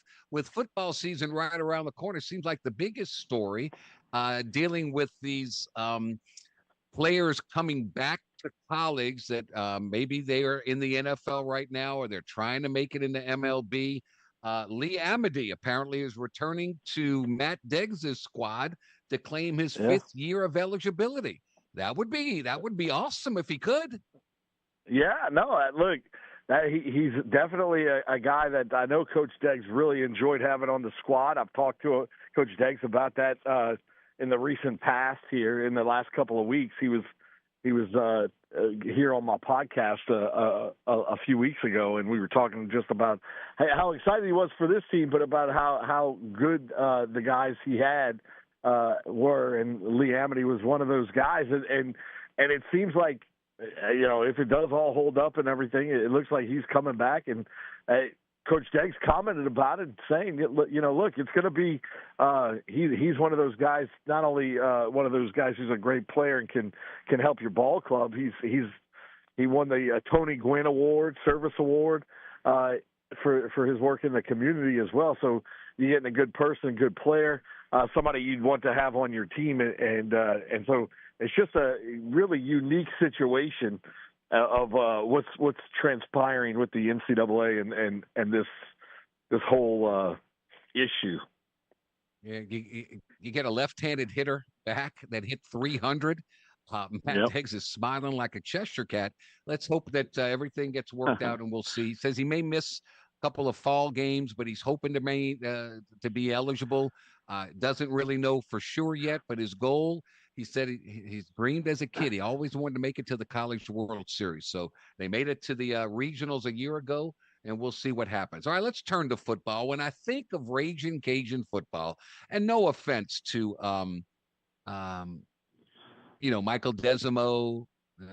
football season right around the corner, seems like the biggest story dealing with these players coming back to college that maybe they are in the NFL right now or they're trying to make it into MLB. Lee Amity apparently is returning to Matt Deggs' squad to claim his fifth year of eligibility. That would be awesome if he could. Yeah, no, look, he's definitely a guy that I know Coach Deggs really enjoyed having on the squad. I've talked to Coach Deggs about that in the recent past here in the last couple of weeks. He was here on my podcast a few weeks ago, and we were talking just about how excited he was for this team, but about how good the guys he had were, and Lee Amity was one of those guys, and it seems like, if it does all hold up and everything, it looks like he's coming back. And Coach Deggs commented about it, saying, look, it's going to be he's one of those guys, not only one of those guys who's a great player and can help your ball club. He won the Tony Gwynn Award, Service Award for his work in the community as well. So you're getting a good person, good player, somebody you'd want to have on your team, and so it's just a really unique situation of what's transpiring with the NCAA and this whole issue. Yeah, you get a left-handed hitter back that hit 300. Matt Deggs is smiling like a Cheshire cat. Let's hope that everything gets worked out, and we'll see. He says he may miss a couple of fall games, but he's hoping to be eligible. Doesn't really know for sure yet, but his goal, he said he's dreamed as a kid. He always wanted to make it to the College World Series. So they made it to the regionals a year ago, and we'll see what happens. All right, let's turn to football. When I think of Ragin' Cajun football, and no offense to Michael Desimo,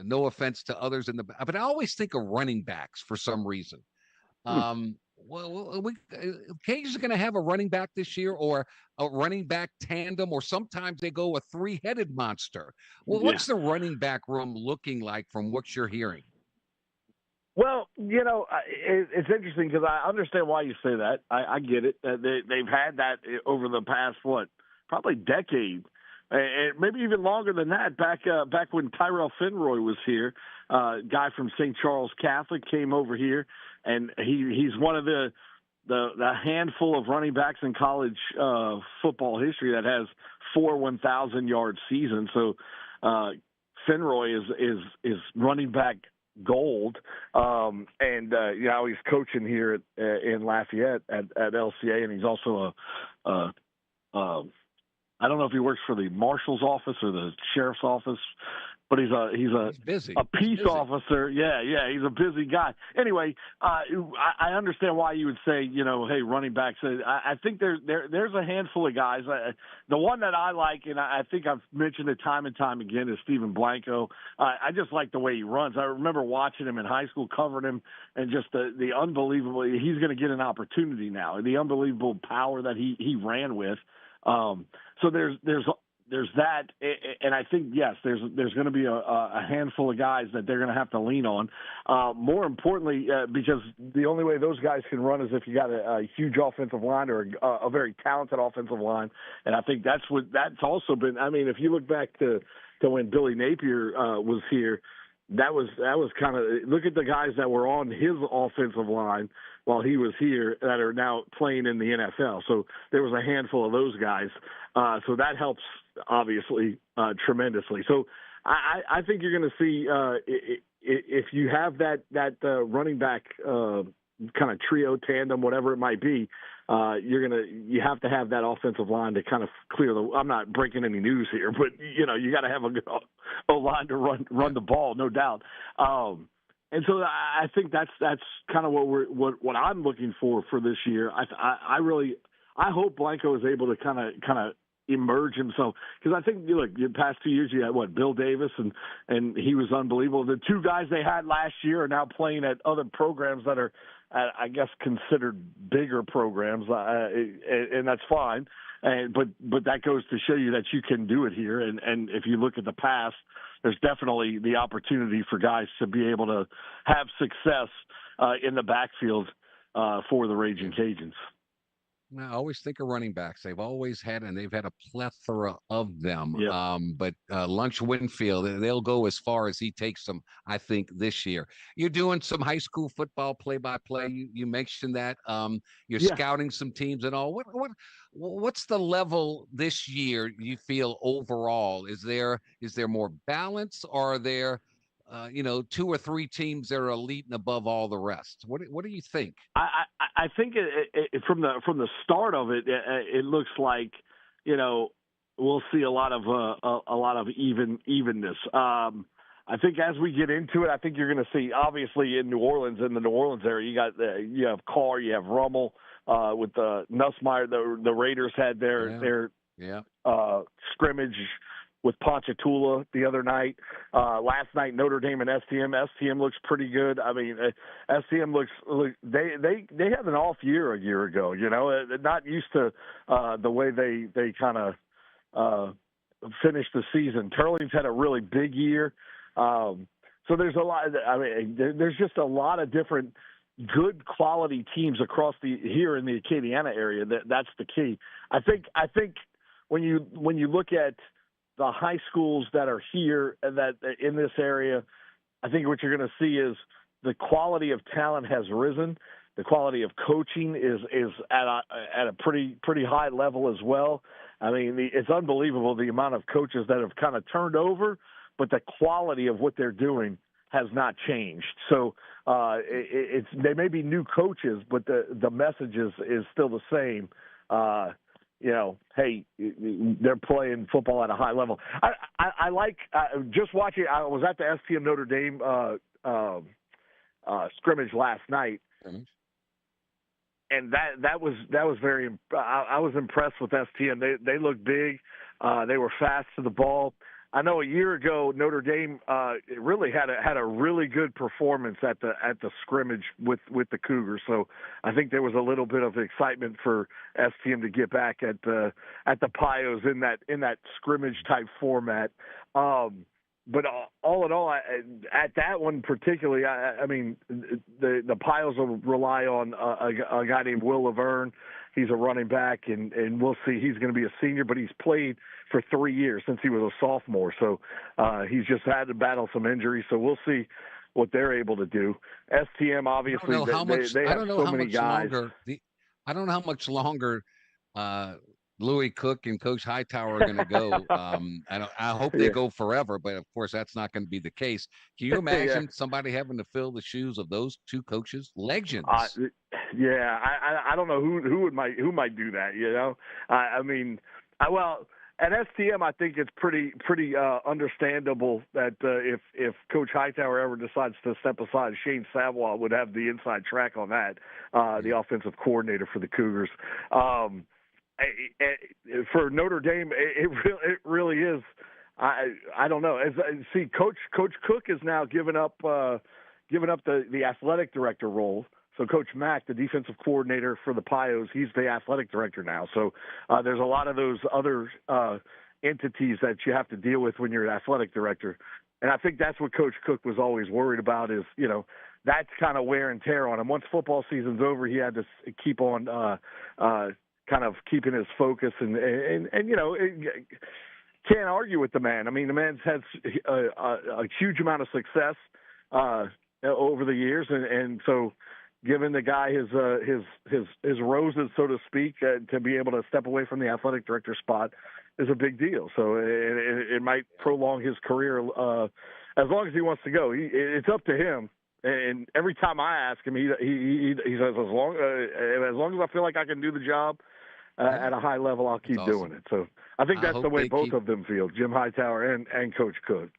no offense to others but I always think of running backs for some reason. Cajuns are going to have a running back this year, or a running back tandem, or sometimes they go a three-headed monster. What's the running back room looking like from what you're hearing? Well, it's interesting because I understand why you say that. I get it. They've had that over the past, probably decade, and maybe even longer than that. Back when Tyrell Finroy was here, guy from St. Charles Catholic came over here, and he's one of the handful of running backs in college football history that has 4 1,000-yard seasons. So Finroy is running back gold, and now he's coaching here in Lafayette at LCA, and he's also I don't know if he works for the marshal's office or the sheriff's office, but he's busy. A peace officer. Yeah, he's a busy guy. Anyway, I understand why you would say, hey, running backs. I think there's a handful of guys. The one that I like, and I think I've mentioned it time and time again, is Stephen Blanco. I just like the way he runs. I remember watching him in high school, covering him, and just the unbelievable. He's going to get an opportunity now. The unbelievable power that he ran with. So there's that, and I think, yes, there's going to be a handful of guys that they're going to have to lean on. More importantly, because the only way those guys can run is if you got a huge offensive line or a very talented offensive line, and I think that's also been. I mean, if you look back to when Billy Napier was here, that was kind of, look at the guys that were on his offensive line while he was here that are now playing in the NFL. So there was a handful of those guys. So that helps, obviously, tremendously. So I think you're going to see if you have that running back kind of trio, tandem, whatever it might be, you have to have that offensive line to kind of clear I'm not breaking any news here, but you got to have a line to run the ball, no doubt. And so I think that's kind of what I'm looking for this year. I hope Blanco is able to kind of emerge himself, because I think, look, the past 2 years you had Bill Davis and he was unbelievable. The two guys they had last year are now playing at other programs that are, I guess, considered bigger programs, and that's fine. But that goes to show you that you can do it here. And if you look at the past, there's definitely the opportunity for guys to be able to have success in the backfield for the Ragin' Cajuns. I always think of running backs. They've always had, and they've had a plethora of them. Yep. But Lunch Winfield, they'll go as far as he takes them, I think, this year. You're doing some high school football play-by-play. You mentioned that. You're Yeah. scouting some teams and all. What's the level this year you feel overall? Is there more balance, or are there two or three teams that are elite and above all the rest? What do you think? I think from the start of it, it looks like we'll see a lot of evenness. I think as we get into it, I think you're going to see, obviously in the New Orleans area, you have Carr, you have Rummel, with Nussmeier. The Raiders had their scrimmage with Ponchatoula the other night. Last night, Notre Dame and STM. STM looks pretty good. I mean, STM they had an off year a year ago. Not used to the way they kind of finished the season. Turling's had a really big year. So there's a lot. There's just a lot of different good quality teams across here in the Acadiana area. That's the key. I think when you look at the high schools that are here that in this area, I think what you're going to see is the quality of talent has risen. The quality of coaching is at a pretty high level as well. I mean, it's unbelievable the amount of coaches that have kind of turned over, but the quality of what they're doing has not changed. So they may be new coaches, but the message is still the same. Hey, they're playing football at a high level. I like just watching. I was at the STM Notre Dame scrimmage last night, and that was very. I was impressed with STM. They looked big. They were fast to the ball. I know a year ago Notre Dame really had a really good performance at the scrimmage with the Cougars. So I think there was a little bit of excitement for STM to get back at the Pios in that scrimmage type format. But all in all, at that one particularly, I mean, the Pios will rely on a guy named Will Laverne. He's a running back, and we'll see. He's going to be a senior, but he's played for 3 years since he was a sophomore. So he's just had to battle some injuries. So we'll see what they're able to do. STM, obviously, they have so many guys. I don't know how much longer Louis Cook and Coach Hightower are going to go. I hope they go forever, but of course that's not going to be the case. Can you imagine somebody having to fill the shoes of those two coaches? Legends. I don't know who might do that. I mean, at STM, I think it's pretty understandable that if Coach Hightower ever decides to step aside, Shane Savoie would have the inside track on that, the offensive coordinator for the Cougars. For Notre Dame, it really is. I don't know. See, Coach Cook has now given up the athletic director role. So Coach Mack, the defensive coordinator for the Pios, he's the athletic director now. So there's a lot of those other entities that you have to deal with when you're an athletic director. And I think that's what Coach Cook was always worried about is, that's kind of wear and tear on him. Once football season's over, he had to keep on kind of keeping his focus and can't argue with the man. I mean, the man's had a huge amount of success over the years. And so giving the guy his roses, so to speak, to be able to step away from the athletic director spot is a big deal. So it might prolong his career as long as he wants to go. It's up to him. And every time I ask him, he says, as long as I feel like I can do the job at a high level, I'll keep doing it. So I think that's the way both of them feel, Jim Hightower and Coach Cook.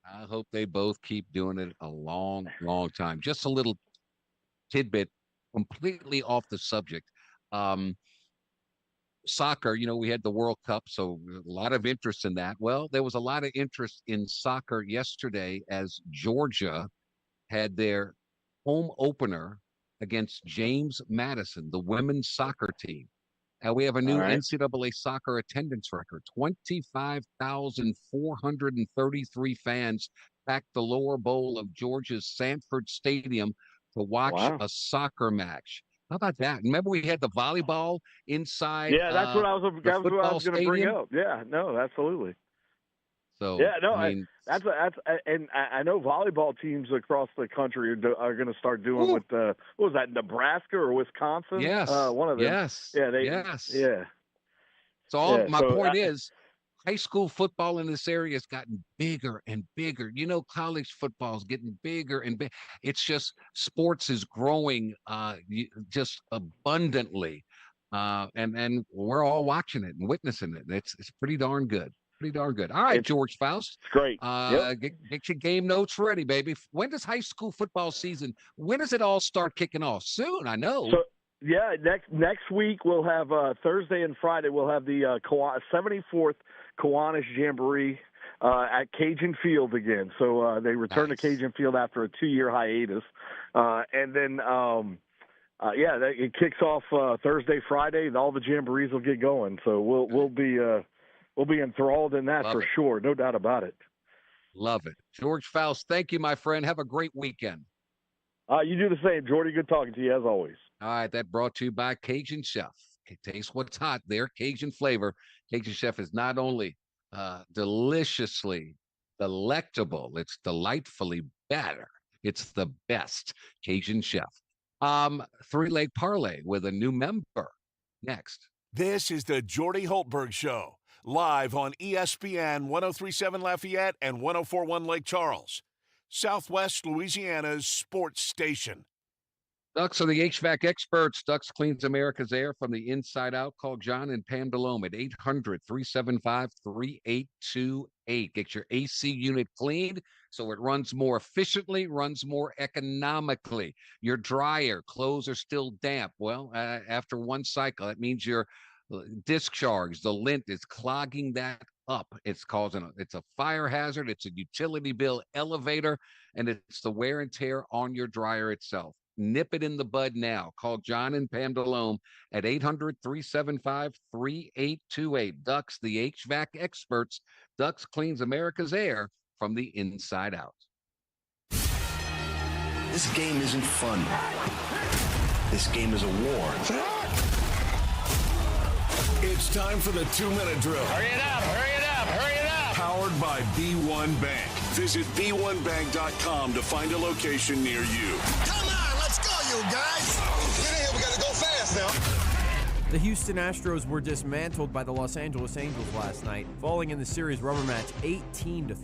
I hope they both keep doing it a long, long time. Just a little tidbit, completely off the subject. Soccer, we had the World Cup, so a lot of interest in that. Well, there was a lot of interest in soccer yesterday as Georgia had their home opener against James Madison, the women's soccer team. And we have a new NCAA soccer attendance record. 25,433 fans packed the lower bowl of Georgia's Sanford Stadium to watch a soccer match. How about that? Remember we had the volleyball inside. Yeah, that's what I was going to bring up. Yeah, no, absolutely. So yeah, no, I mean, and I know volleyball teams across the country are going to start doing with what was that, Nebraska or Wisconsin? Yes, one of them. Yes, yeah, yeah. So my point is, high school football in this area has gotten bigger and bigger. You know, college football is getting bigger and bigger. It's just sports is growing just abundantly, and we're all watching it and witnessing it. It's pretty darn good. Pretty darn good. All right, George Faust. It's great. Get your game notes ready, baby. When does high school football season? When does it all start kicking off? Soon, I know. So, yeah, next week we'll have Thursday and Friday we'll have the 74th Kiwanis Jamboree at Cajun Field again. So they return to Cajun Field after a 2-year hiatus, and then it kicks off Thursday, Friday, and all the jamborees will get going. So we'll be enthralled in that for sure, no doubt about it. Love it, George Faust. Thank you, my friend. Have a great weekend. You do the same, Jordy. Good talking to you as always. All right, that brought to you by Cajun Chef. Taste what's hot there, Cajun flavor. Cajun Chef is not only deliciously delectable, it's delightfully better. It's the best. Cajun Chef. 3-leg parlay with a new member next. This is the Jordy Hultberg Show, live on ESPN 1037 Lafayette and 1041 Lake Charles, Southwest Louisiana's sports station. Ducks are the HVAC experts. Ducks cleans America's air from the inside out. Call John and Pam DeLome at 800-375-3828. Get your AC unit cleaned so it runs more efficiently, runs more economically. Your dryer, clothes are still damp. Well, after one cycle, that means your discharge, the lint is clogging that up. It's a fire hazard. It's a utility bill elevator, and it's the wear and tear on your dryer itself. Nip it in the bud now. Call John and Pam DeLome at 800-375-3828. Ducks, the HVAC experts. Ducks cleans America's air from the inside out. This game isn't fun. This game is a war. It's time for the 2-minute drill. Hurry it up, hurry it up, hurry it up. Powered by B1 Bank. Visit b1bank.com to find a location near you. Come on, let's go, you guys. Get in here, we gotta go fast now. The Houston Astros were dismantled by the Los Angeles Angels last night, falling in the series rubber match 18-3.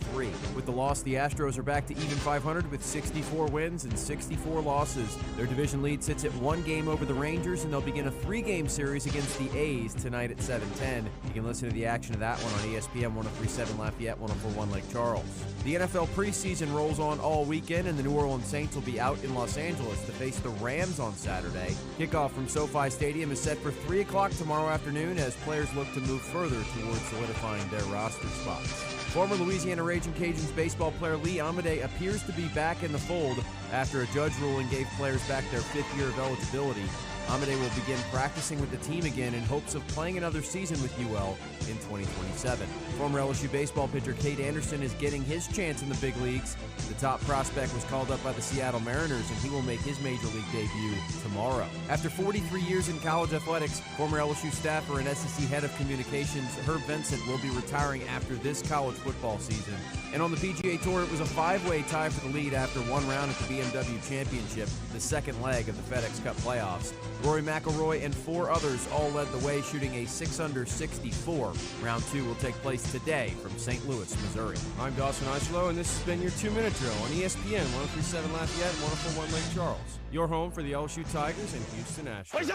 With the loss, the Astros are back to even 500 with 64 wins and 64 losses. Their division lead sits at 1 game over the Rangers, and they'll begin a 3-game series against the A's tonight at 7:10. You can listen to the action of that one on ESPN 1037 Lafayette, 1041 Lake Charles. The NFL preseason rolls on all weekend, and the New Orleans Saints will be out in Los Angeles to face the Rams on Saturday. Kickoff from SoFi Stadium is set for 3 o'clock tomorrow afternoon as players look to move further towards solidifying their roster spots. Former Louisiana Raging Cajuns baseball player Lee Amadei appears to be back in the fold after a judge ruling gave players back their 5th year of eligibility. Amadei will begin practicing with the team again in hopes of playing another season with UL in 2027. Former LSU baseball pitcher Cade Anderson is getting his chance in the big leagues. The top prospect was called up by the Seattle Mariners, and he will make his major league debut tomorrow. After 43 years in college athletics, former LSU staffer and SEC head of communications Herb Vincent will be retiring after this college football season. And on the PGA Tour, it was a 5-way tie for the lead after one round at the BMW Championship, the second leg of the FedEx Cup playoffs. Rory McIlroy and 4 others all led the way, shooting a 6-under 64. Round 2 will take place today from St. Louis, Missouri. I'm Dawson Isolo, and this has been your 2-minute drill on ESPN 1037 Lafayette and 1041 Lake Charles. Your home for the LSU Tigers and Houston Astros.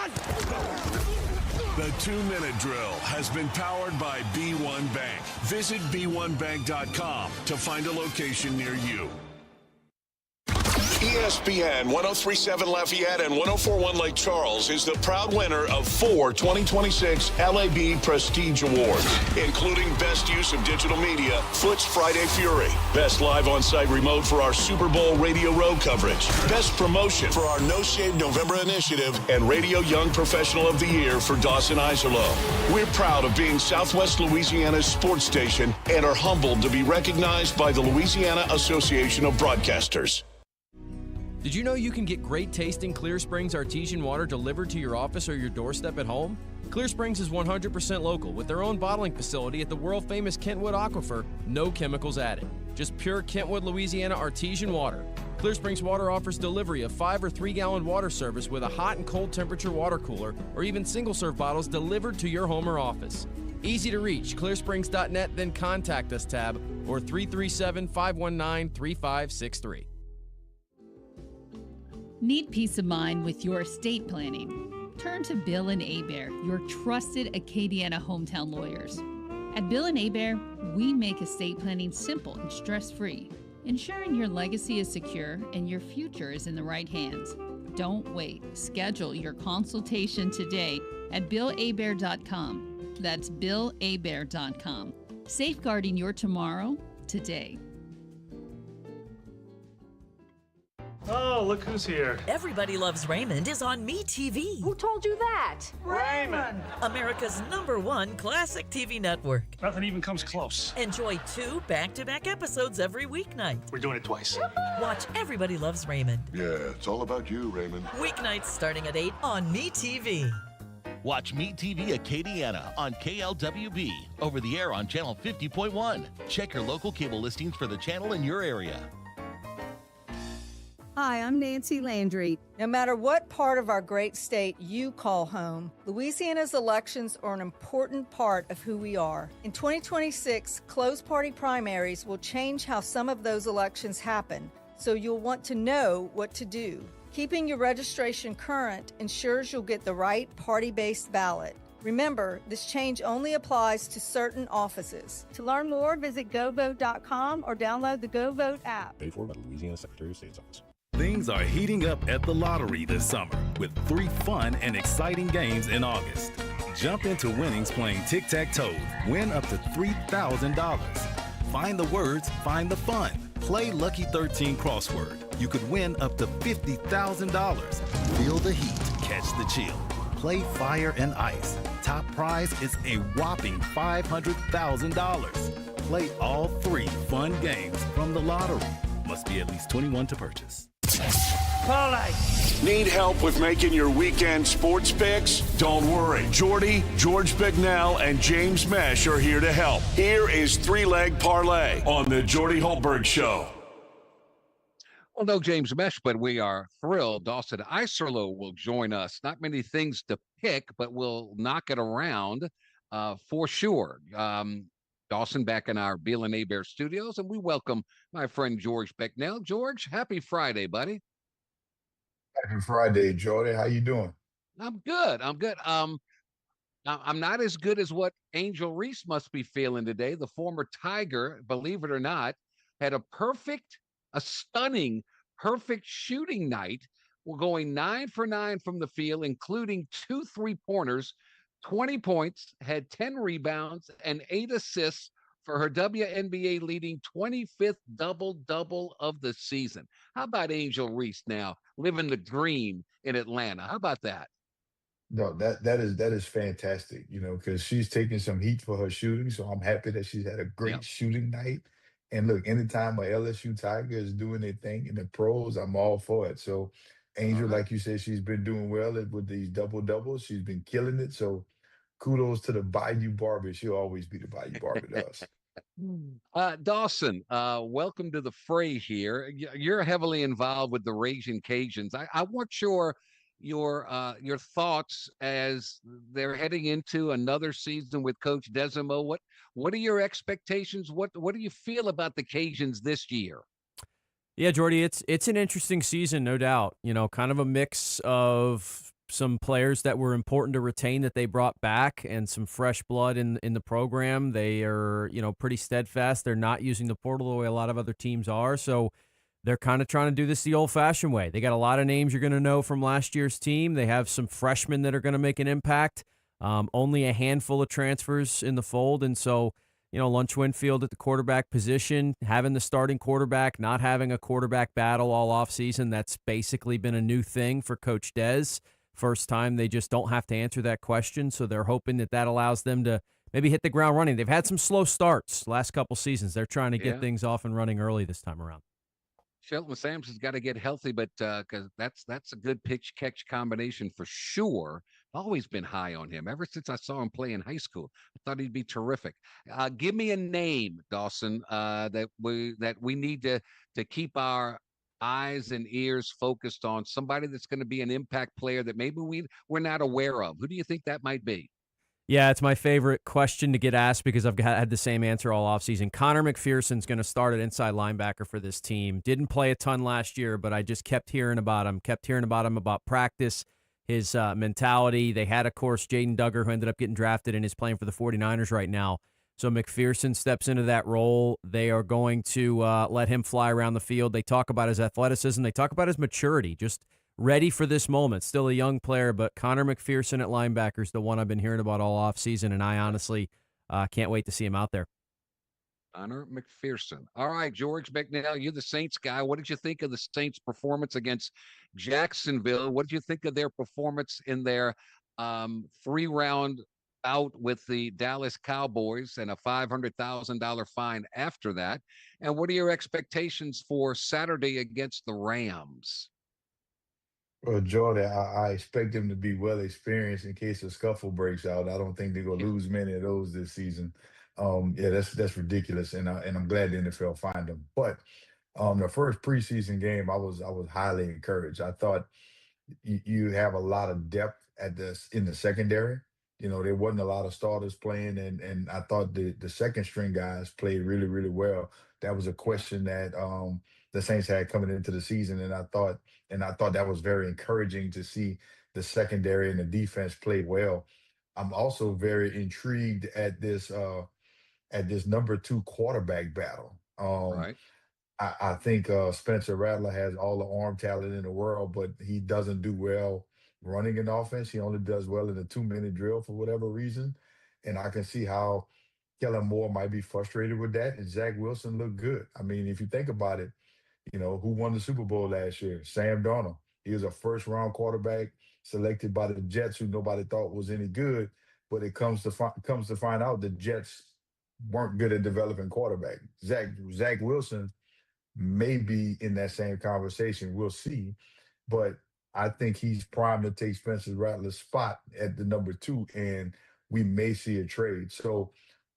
The 2-minute drill has been powered by B1 Bank. Visit b1bank.com to find a location near you. ESPN 1037 Lafayette and 1041 Lake Charles is the proud winner of 4 2026 LAB Prestige Awards, including Best Use of Digital Media, Foot's Friday Fury, Best Live On-Site Remote for our Super Bowl Radio Road coverage, Best Promotion for our No Shave November initiative, and Radio Young Professional of the Year for Dawson Isolo. We're proud of being Southwest Louisiana's sports station and are humbled to be recognized by the Louisiana Association of Broadcasters. Did you know you can get great tasting Clear Springs artesian water delivered to your office or your doorstep at home? Clear Springs is 100% local with their own bottling facility at the world-famous Kentwood Aquifer, no chemicals added. Just pure Kentwood, Louisiana artesian water. Clear Springs Water offers delivery of 5 or 3 gallon water service with a hot and cold temperature water cooler or even single-serve bottles delivered to your home or office. Easy to reach, clearsprings.net, then contact us tab or 337-519-3563. Need peace of mind with your estate planning? Turn to Bill and Hebert, your trusted Acadiana hometown lawyers. At Bill and Hebert, we make estate planning simple and stress-free, ensuring your legacy is secure and your future is in the right hands. Don't wait. Schedule your consultation today at BillHebert.com. That's BillHebert.com. Safeguarding your tomorrow today. Oh, look who's here. Everybody Loves Raymond is on MeTV. Who told you that? Raymond! America's #1 classic TV network. Nothing even comes close. Enjoy 2 back-to-back episodes every weeknight. We're doing it twice. Watch Everybody Loves Raymond. Yeah, it's all about you, Raymond. Weeknights starting at 8 on MeTV. Watch MeTV Acadiana on KLWB, over the air on Channel 50.1. Check your local cable listings for the channel in your area. Hi, I'm Nancy Landry. No matter what part of our great state you call home, Louisiana's elections are an important part of who we are. In 2026, closed party primaries will change how some of those elections happen, so you'll want to know what to do. Keeping your registration current ensures you'll get the right party-based ballot. Remember, this change only applies to certain offices. To learn more, visit govote.com or download the GoVote app. Paid for by the Louisiana Secretary of State's office. Things are heating up at the lottery this summer with 3 fun and exciting games in August. Jump into winnings playing tic-tac-toe. Win up to $3,000. Find the words, find the fun. Play Lucky 13 crossword. You could win up to $50,000. Feel the heat, catch the chill. Play Fire and Ice. Top prize is a whopping $500,000. Play all 3 fun games from the lottery. Must be at least 21 to purchase. Need help with making your weekend sports picks? Don't worry. Jordy, George Bignell, and James Mesh are here to help. Here is Three-Leg Parlay on the Jordy Hultberg Show. Well, no James Mesh, but we are thrilled. Dawson Iserlo will join us. Not many things to pick, but we'll knock it around for sure. Dawson back in our Bill and Hebert studios, and we welcome my friend George Bignell. George, happy Friday, buddy. Happy Friday, Jordy. How you doing? I'm good. I'm not as good as what Angel Reese must be feeling today. The former Tiger, believe it or not, had a stunning, perfect shooting night. We're going 9 for 9 from the field, including 2 3-pointers, 20 points, had 10 rebounds, and 8 assists for her WNBA leading 25th double-double of the season. How about Angel Reese now, living the dream in Atlanta? How about that? No, that is fantastic, because she's taking some heat for her shooting. So I'm happy that she's had a great shooting night. And look, anytime a LSU Tiger is doing their thing in the pros, I'm all for it. So Angel, like you said, she's been doing well with these double-doubles. She's been killing it. So kudos to the Bayou Barber. She'll always be the Bayou Barber to us. Dawson, welcome to the fray here. You're heavily involved with the Raging Cajuns. I want your thoughts as they're heading into another season with Coach Desimo. What are your expectations? What do you feel about the Cajuns this year? Yeah, Jordy, it's an interesting season, no doubt. Kind of a mix of some players that were important to retain that they brought back and some fresh blood in the program. They are, pretty steadfast. They're not using the portal the way a lot of other teams are. So they're kind of trying to do this the old-fashioned way. They got a lot of names you're going to know from last year's team. They have some freshmen that are going to make an impact. Only a handful of transfers in the fold. And so, Lunch Winfield at the quarterback position, having the starting quarterback, not having a quarterback battle all offseason, that's basically been a new thing for Coach Des. First time they just don't have to answer that question, so they're hoping that allows them to maybe hit the ground running. They've had some slow starts last couple seasons. They're trying to get things off and running early this time around. Shelton Sampson's got to get healthy, but because that's a good pitch catch combination for sure. Always been high on him ever since I saw him play in high school. I thought he'd be terrific. Give me a name, Dawson, that we need to keep our eyes and ears focused on. Somebody that's going to be an impact player that maybe we're not aware of. Who do you think that might be? Yeah, it's my favorite question to get asked because I've had the same answer all offseason. Connor McPherson's going to start at inside linebacker for this team. Didn't play a ton last year, but I just kept hearing about him, about practice, his mentality. They had, of course, Jaden Duggar, who ended up getting drafted and is playing for the 49ers right now. So McPherson steps into that role. They are going to let him fly around the field. They talk about his athleticism. They talk about his maturity, just ready for this moment. Still a young player, but Connor McPherson at linebacker is the one I've been hearing about all offseason, and I honestly can't wait to see him out there. Connor McPherson. All right, George McNeil, you're the Saints guy. What did you think of the Saints' performance against Jacksonville? What did you think of their performance in their 3-round out with the Dallas Cowboys and a $500,000 fine after that? And what are your expectations for Saturday against the Rams? Well, Jordy, I expect them to be well experienced in case a scuffle breaks out. I don't think they're gonna lose many of those this season. Yeah, that's ridiculous, and I'm glad the NFL fined them. But the first preseason game, I was highly encouraged. I thought you have a lot of depth at this in the secondary. There wasn't a lot of starters playing, and I thought the second string guys played really, really well. That was a question that the Saints had coming into the season, and I thought that was very encouraging to see the secondary and the defense play well. I'm also very intrigued at this number two quarterback battle. Right. I think Spencer Rattler has all the arm talent in the world, but he doesn't do well running an offense. He only does well in a 2-minute drill for whatever reason. And I can see how Kellen Moore might be frustrated with that. And Zach Wilson looked good. I mean, if you think about it, who won the Super Bowl last year? Sam Darnold. He was a first-round quarterback selected by the Jets, who nobody thought was any good. But it comes to find out the Jets weren't good at developing quarterback. Zach Wilson may be in that same conversation. We'll see. But I think he's primed to take Spencer Rattler's spot at the number two, and we may see a trade. So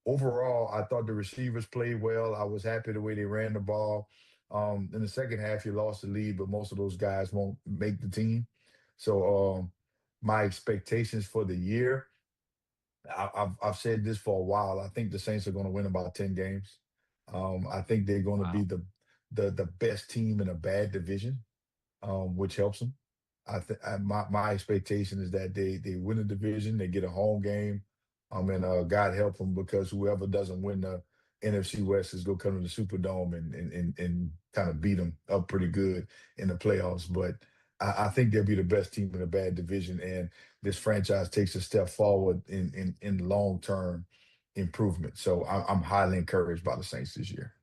overall, I thought the receivers played well. I was happy the way they ran the ball. In the second half, you lost the lead, but most of those guys won't make the team. So my expectations for the year, I've said this for a while. I think the Saints are going to win about 10 games. I think they're going to be the best team in a bad division, which helps them. My expectation is that they win the division, they get a home game, and God help them, because whoever doesn't win the NFC West is going to come to the Superdome and kind of beat them up pretty good in the playoffs. But I think they'll be the best team in a bad division, and this franchise takes a step forward in long term improvement. So I'm highly encouraged by the Saints this year.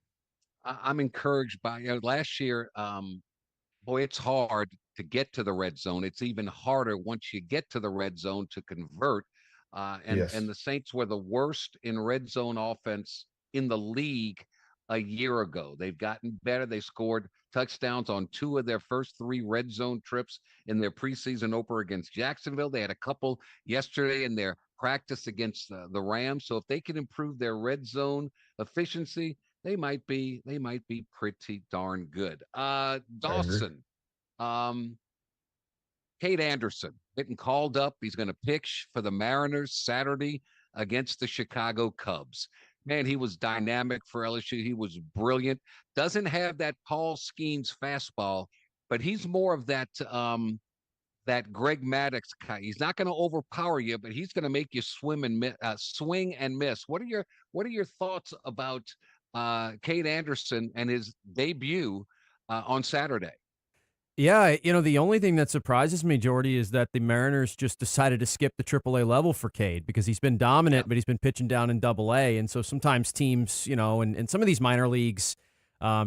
I'm encouraged by last year. Boy, it's hard to get to the red zone. It's even harder once you get to the red zone to convert. And Yes. the Saints were the worst in red zone offense in the league a year ago. They've gotten better. They scored touchdowns on 2 of their first 3 red zone trips in their preseason opener against Jacksonville. They had a couple yesterday in their practice against the Rams. So if they can improve their red zone efficiency, they might be pretty darn good. I agree. Dawson, Cade Anderson getting called up. He's going to pitch for the Mariners Saturday against the Chicago Cubs. Man, he was dynamic for LSU. He was brilliant. Doesn't have that Paul Skeens fastball, but he's more of that that Greg Maddux kind. He's not going to overpower you, but he's going to make you swing and miss. What are your thoughts about Cade Anderson and his debut on Saturday? Yeah, the only thing that surprises me, Jordy, is that the Mariners just decided to skip the AAA level for Cade, because he's been dominant, but he's been pitching down in AA. And so sometimes teams, and some of these minor leagues,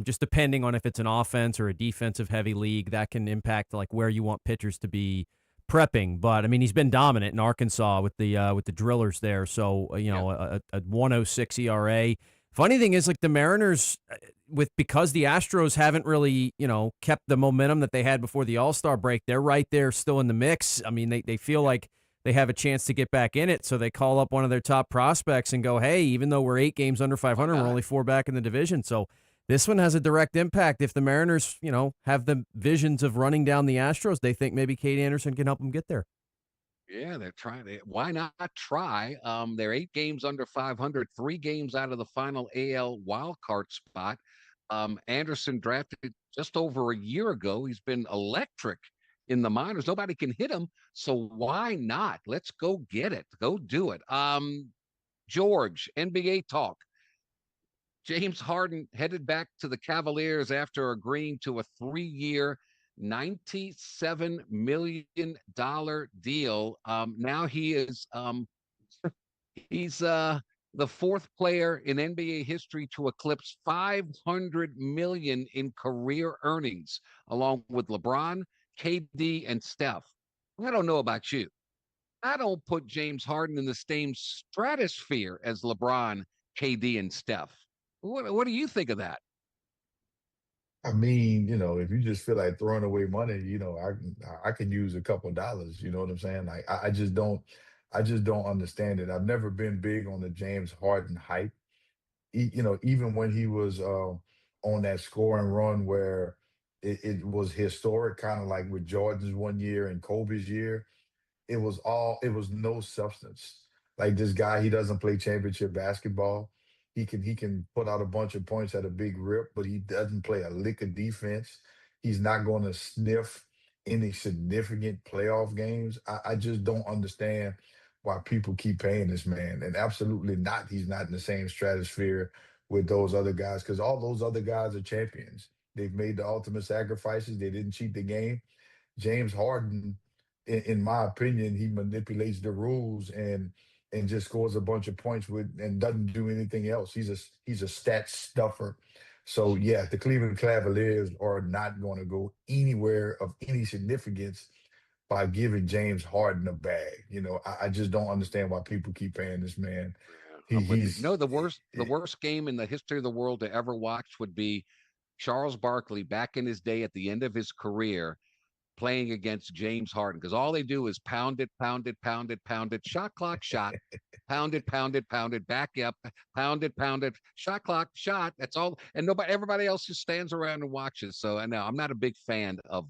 just depending on if it's an offense or a defensive heavy league, that can impact like where you want pitchers to be prepping. But I mean, he's been dominant in Arkansas with the Drillers there. So, a 1.06 ERA. Funny thing is, like the Mariners, because the Astros haven't really, kept the momentum that they had before the All-Star break, they're right there still in the mix. I mean, they feel like they have a chance to get back in it, so they call up one of their top prospects and go, hey, even though we're 8 games under 500, we're only 4 back in the division. So this one has a direct impact. If the Mariners, have the visions of running down the Astros, they think maybe Kate Anderson can help them get there. Yeah, they're trying to. Why not try? They're 8 games under 500, 3 games out of the final AL wildcard spot. Anderson drafted just over a year ago. He's been electric in the minors. Nobody can hit him, so why not? Let's go get it. Go do it. George, NBA talk. James Harden headed back to the Cavaliers after agreeing to a 3-year, $97 million deal. Now he's the 4th player in NBA history to eclipse 500 million in career earnings, along with LeBron, KD, and Steph. I don't know about you. I don't put James Harden in the same stratosphere as LeBron, KD, and Steph. What do you think of that? I mean, if you just feel like throwing away money, I can use a couple dollars. You know what I'm saying? Like I just don't understand it. I've never been big on the James Harden hype. Even when he was on that scoring run where it was historic, kind of like with Jordan's one year and Kobe's year, it was no substance. Like this guy, he doesn't play championship basketball. He can put out a bunch of points at a big rip, but he doesn't play a lick of defense. He's not going to sniff any significant playoff games. I just don't understand why people keep paying this man. And absolutely not, he's not in the same stratosphere with those other guys, because all those other guys are champions. They've made the ultimate sacrifices. They didn't cheat the game. James Harden, in my opinion, he manipulates the rules and just scores a bunch of points with and doesn't do anything else. He's a stat stuffer. So yeah, the Cleveland Cavaliers are not going to go anywhere of any significance by giving James Harden a bag. I just don't understand why people keep paying this man. I'm with you. He's The worst game in the history of the world to ever watch would be Charles Barkley back in his day at the end of his career playing against James Harden, because all they do is pound it, pound it, pound it, pound it, shot clock, shot, pound it, pound it, pound it, back up, pound it, shot clock, shot. That's all, and everybody else just stands around and watches. So I know I'm not a big fan of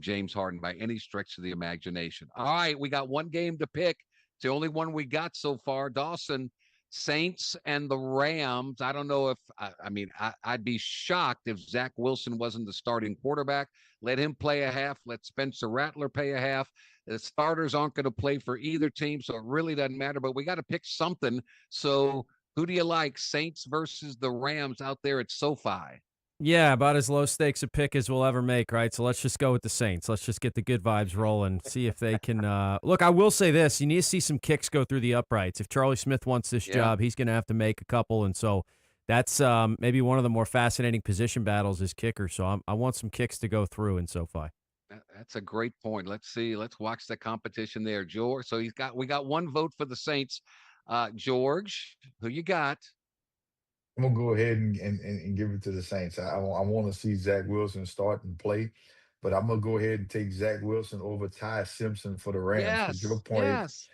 James Harden by any stretch of the imagination. All right, we got one game to pick. It's the only one we got so far. Dawson, Saints and the Rams. I don't know if I'd be shocked if Zach Wilson wasn't the starting quarterback. Let him play a half. Let Spencer Rattler play a half. The starters aren't going to play for either team, so it really doesn't matter. But we got to pick something. So who do you like, Saints versus the Rams out there at SoFi? Yeah, about as low stakes a pick as we'll ever make, right? So let's just go with the Saints. Let's just get the good vibes rolling, see if they can. Look, I will say this. You need to see some kicks go through the uprights. If Charlie Smith wants this job, he's going to have to make a couple. And so that's maybe one of the more fascinating position battles is kicker. So I want some kicks to go through in SoFi. That's a great point. Let's see. Let's watch the competition there, George. So we got one vote for the Saints. George, who you got? I'm gonna go ahead and give it to the Saints. I want to see Zach Wilson start and play, but I'm gonna go ahead and take Zach Wilson over Ty Simpson for the Rams. Because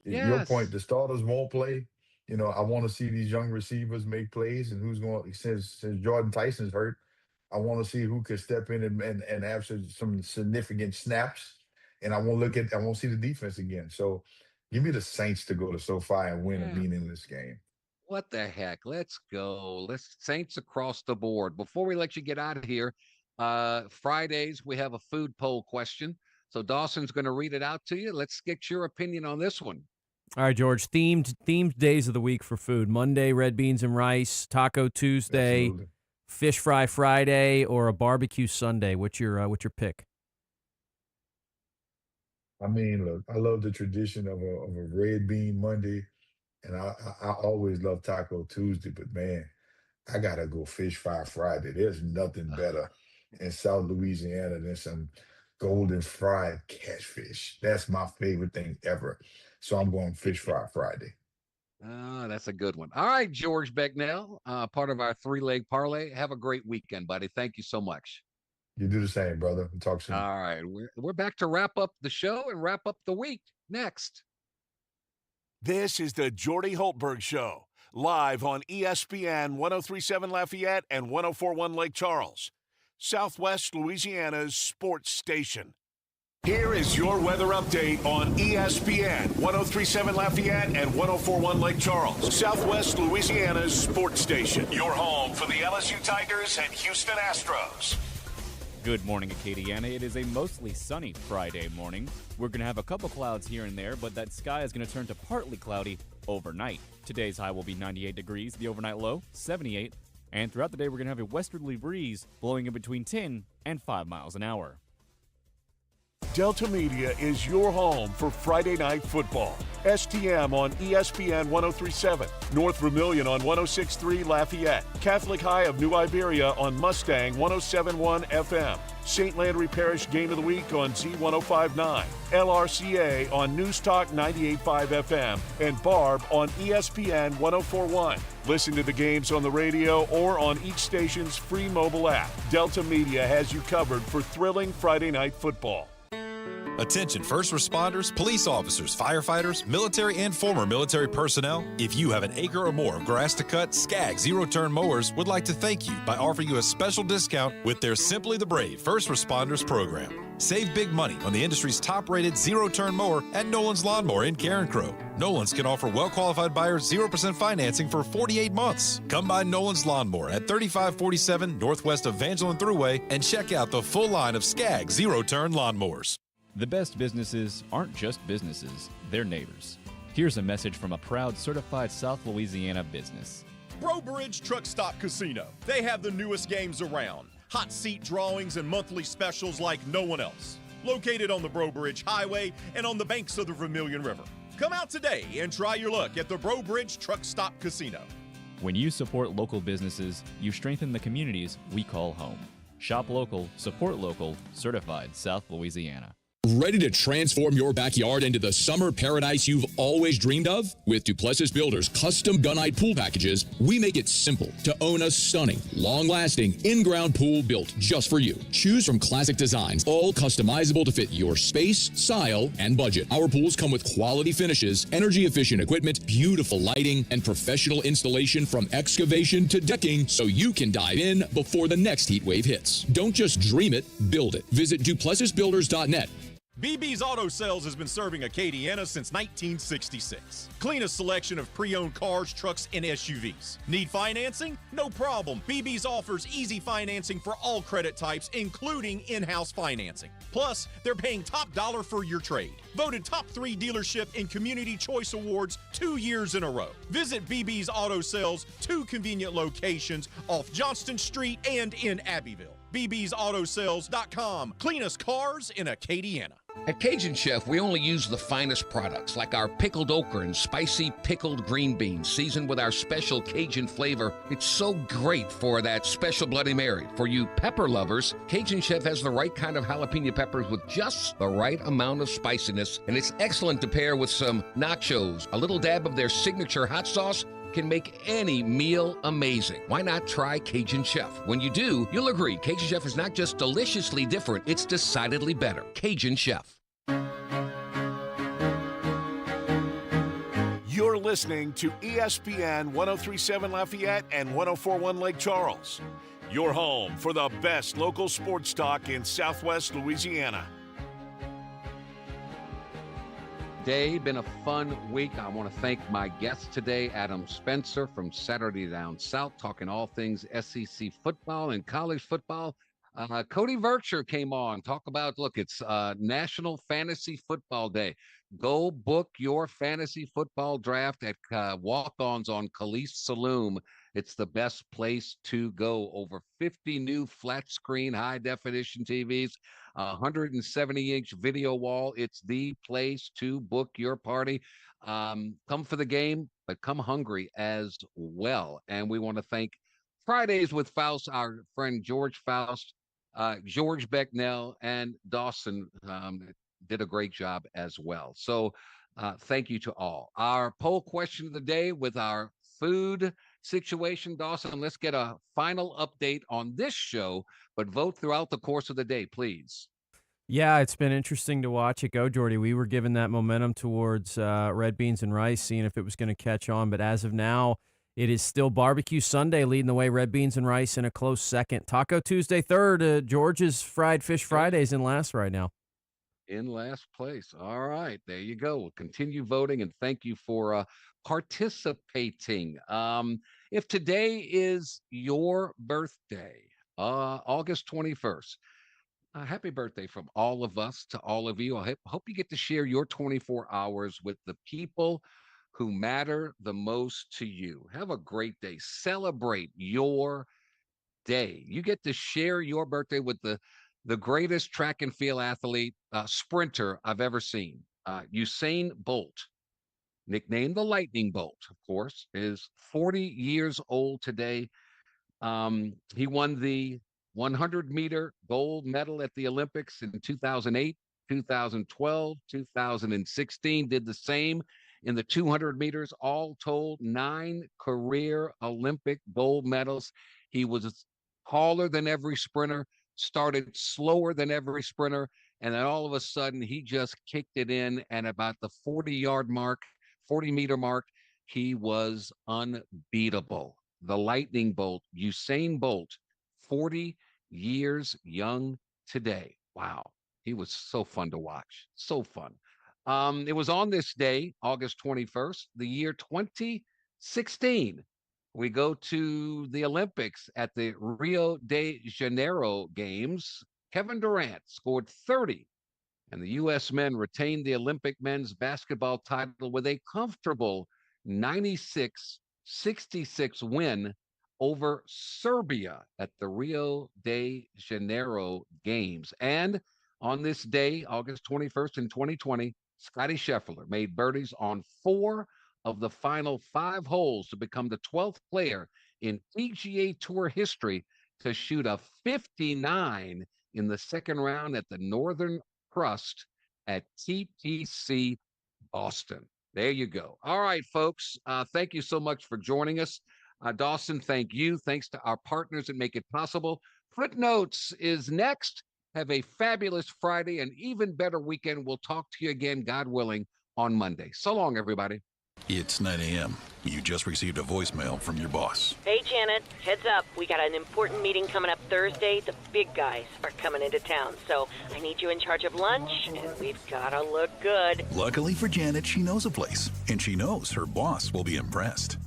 your point, the starters won't play. I want to see these young receivers make plays, and who's going since Jordan Tyson's hurt. I want to see who can step in and have some significant snaps. And I want to see the defense again. So give me the Saints to go to SoFi and win a meaningless game. What the heck? Let's go. Let's Saints across the board. Before we let you get out of here, Fridays we have a food poll question. So Dawson's going to read it out to you. Let's get your opinion on this one. All right, George. Themed days of the week for food: Monday, red beans and rice; Taco Tuesday; Absolutely. Fish fry Friday; or a barbecue Sunday. What's your pick? I mean, look, I love the tradition of a red bean Monday. And I always love Taco Tuesday, but man, I gotta go Fish Fry Friday. There's nothing better in South Louisiana than some golden fried catfish. That's my favorite thing ever. So I'm going Fish Fry Friday. That's a good one. All right, George Becknell, part of our three-leg parlay. Have a great weekend, buddy. Thank you so much. You do the same, brother. We'll talk soon. All right, we're back to wrap up the show and wrap up the week next. This is the Jordy Hultberg Show, live on ESPN 1037 Lafayette and 1041 Lake Charles, Southwest Louisiana's sports station. Here is your weather update on ESPN 1037 Lafayette and 1041 Lake Charles, Southwest Louisiana's sports station. Your home for the LSU Tigers and Houston Astros. Good morning, Acadiana. It is a mostly sunny Friday morning. We're going to have a couple clouds here and there, but that sky is going to turn to partly cloudy overnight. Today's high will be 98 degrees, the overnight low, 78. And throughout the day, we're going to have a westerly breeze blowing in between 10 and 5 miles an hour. Delta Media is your home for Friday Night Football. STM on ESPN 1037, North Vermilion on 1063 Lafayette, Catholic High of New Iberia on Mustang 1071 FM, St. Landry Parish Game of the Week on Z1059, LRCA on News Talk 98.5 FM, and Barb on ESPN 1041. Listen to the games on the radio or on each station's free mobile app. Delta Media has you covered for thrilling Friday Night Football. Attention first responders, police officers, firefighters, military and former military personnel. If you have an acre or more of grass to cut, Skag Zero-Turn Mowers would like to thank you by offering you a special discount with their Simply the Brave First Responders program. Save big money on the industry's top-rated zero-turn mower at Nolan's Lawnmower in Carencro. Nolan's can offer well-qualified buyers 0% financing for 48 months. Come by Nolan's Lawnmower at 3547 Northwest Evangeline Thruway and check out the full line of Skag Zero-Turn Lawnmowers. The best businesses aren't just businesses, they're neighbors. Here's a message from a proud certified South Louisiana business. Bro Bridge Truck Stop Casino. They have the newest games around. Hot seat drawings and monthly specials like no one else. Located on the Bro Bridge Highway and on the banks of the Vermilion River. Come out today and try your luck at the Bro Bridge Truck Stop Casino. When you support local businesses, you strengthen the communities we call home. Shop local, support local, certified South Louisiana. Ready to transform your backyard into the summer paradise you've always dreamed of? With Duplessis Builders custom gunite pool packages, we make it simple to own a stunning, long-lasting, in-ground pool built just for you. Choose from classic designs, all customizable to fit your space, style, and budget. Our pools come with quality finishes, energy-efficient equipment, beautiful lighting, and professional installation from excavation to decking so you can dive in before the next heat wave hits. Don't just dream it, build it. Visit duplessisbuilders.net. BB's Auto Sales has been serving Acadiana since 1966. Cleanest selection of pre-owned cars, trucks, and SUVs. Need financing? No problem. BB's offers easy financing for all credit types, including in-house financing. Plus, they're paying top dollar for your trade. Voted top 3 dealership in Community Choice Awards 2 years in a row. Visit BB's Auto Sales, 2 convenient locations off Johnston Street and in Abbeville. bbsautosales.com. Cleanest cars in Acadiana. At Cajun Chef, we only use the finest products, like our pickled okra and spicy pickled green beans, seasoned with our special Cajun flavor. It's so great for that special Bloody Mary. For you pepper lovers, Cajun Chef has the right kind of jalapeno peppers with just the right amount of spiciness, and it's excellent to pair with some nachos. A little dab of their signature hot sauce can make any meal amazing. Why not try Cajun Chef? When you do, you'll agree Cajun Chef is not just deliciously different, it's decidedly better. Cajun Chef. You're listening to ESPN 1037 Lafayette and 1041 Lake Charles. Your home for the best local sports talk in Southwest Louisiana. Day been a fun week. I want to thank my guest today, Adam Spencer from Saturday Down South, talking all things SEC football and college football. Cody Vircher came on, talk about, look, it's National Fantasy Football Day. Go book your fantasy football draft at Walk-Ons on Khalees Saloon. It's the best place to go. Over 50 new flat screen, high definition TVs, 170-inch video wall. It's the place to book your party. Come for the game, but come hungry as well. And we want to thank Fridays with Faust, our friend George Faust, George Becknell, and Dawson did a great job as well. So Thank you to all. Our poll question of the day with our food situation, Dawson, let's get a final update on this show, but vote throughout the course of the day, please. Yeah, it's been interesting to watch it go, Jordy. We were given that momentum towards red beans and rice, seeing if it was going to catch on. But as of now, it is still Barbecue Sunday leading the way, red beans and rice in a close second. Taco Tuesday third, George's Fried Fish Fridays in last right now. In last place. All right, there you go. We'll continue voting, and thank you for participating. If today is your birthday, August 21st, happy birthday from all of us to all of you. I hope you get to share your 24 hours with the people who matter the most to you. Have a great day. Celebrate your day. You get to share your birthday with the greatest track and field athlete, sprinter I've ever seen. Usain Bolt, nicknamed the Lightning Bolt, of course, is 40 years old today. He won the 100-meter gold medal at the Olympics in 2008, 2012, 2016, did the same in the 200 meters. All told, 9 career Olympic gold medals. He was taller than every sprinter, started slower than every sprinter, and then all of a sudden he just kicked it in, and about the 40-meter mark, he was unbeatable. The Lightning Bolt, Usain Bolt, 40 years young today. Wow. He was so fun to watch. So fun. It was on this day, August 21st, the year 2016. We go to the Olympics at the Rio de Janeiro Games. Kevin Durant scored 30, and the U.S. men retained the Olympic men's basketball title with a comfortable 96-66 win over Serbia at the Rio de Janeiro Games. And on this day, August 21st in 2020, Scottie Scheffler made birdies on 4 of the final 5 holes to become the 12th player in PGA Tour history to shoot a 59 in the second round at the Northern Trust at TPC Boston. There you go. All right, folks. Thank you so much for joining us. Dawson, thank you. Thanks to our partners that make it possible. Footnotes is next. Have a fabulous Friday, and even better weekend. We'll talk to you again, God willing, on Monday. So long, everybody. It's 9 a.m. You just received a voicemail from your boss. Hey, Janet. Heads up. We got an important meeting coming up Thursday. The big guys are coming into town, so I need you in charge of lunch, and we've got to look good. Luckily for Janet, she knows a place, and she knows her boss will be impressed.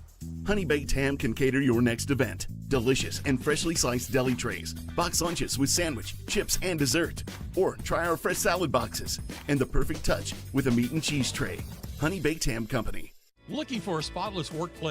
Honey Baked Ham can cater your next event. Delicious and freshly sliced deli trays, box lunches with sandwich, chips, and dessert. Or try our fresh salad boxes and the perfect touch with a meat and cheese tray. Honey Baked Ham Company. Looking for a spotless workplace?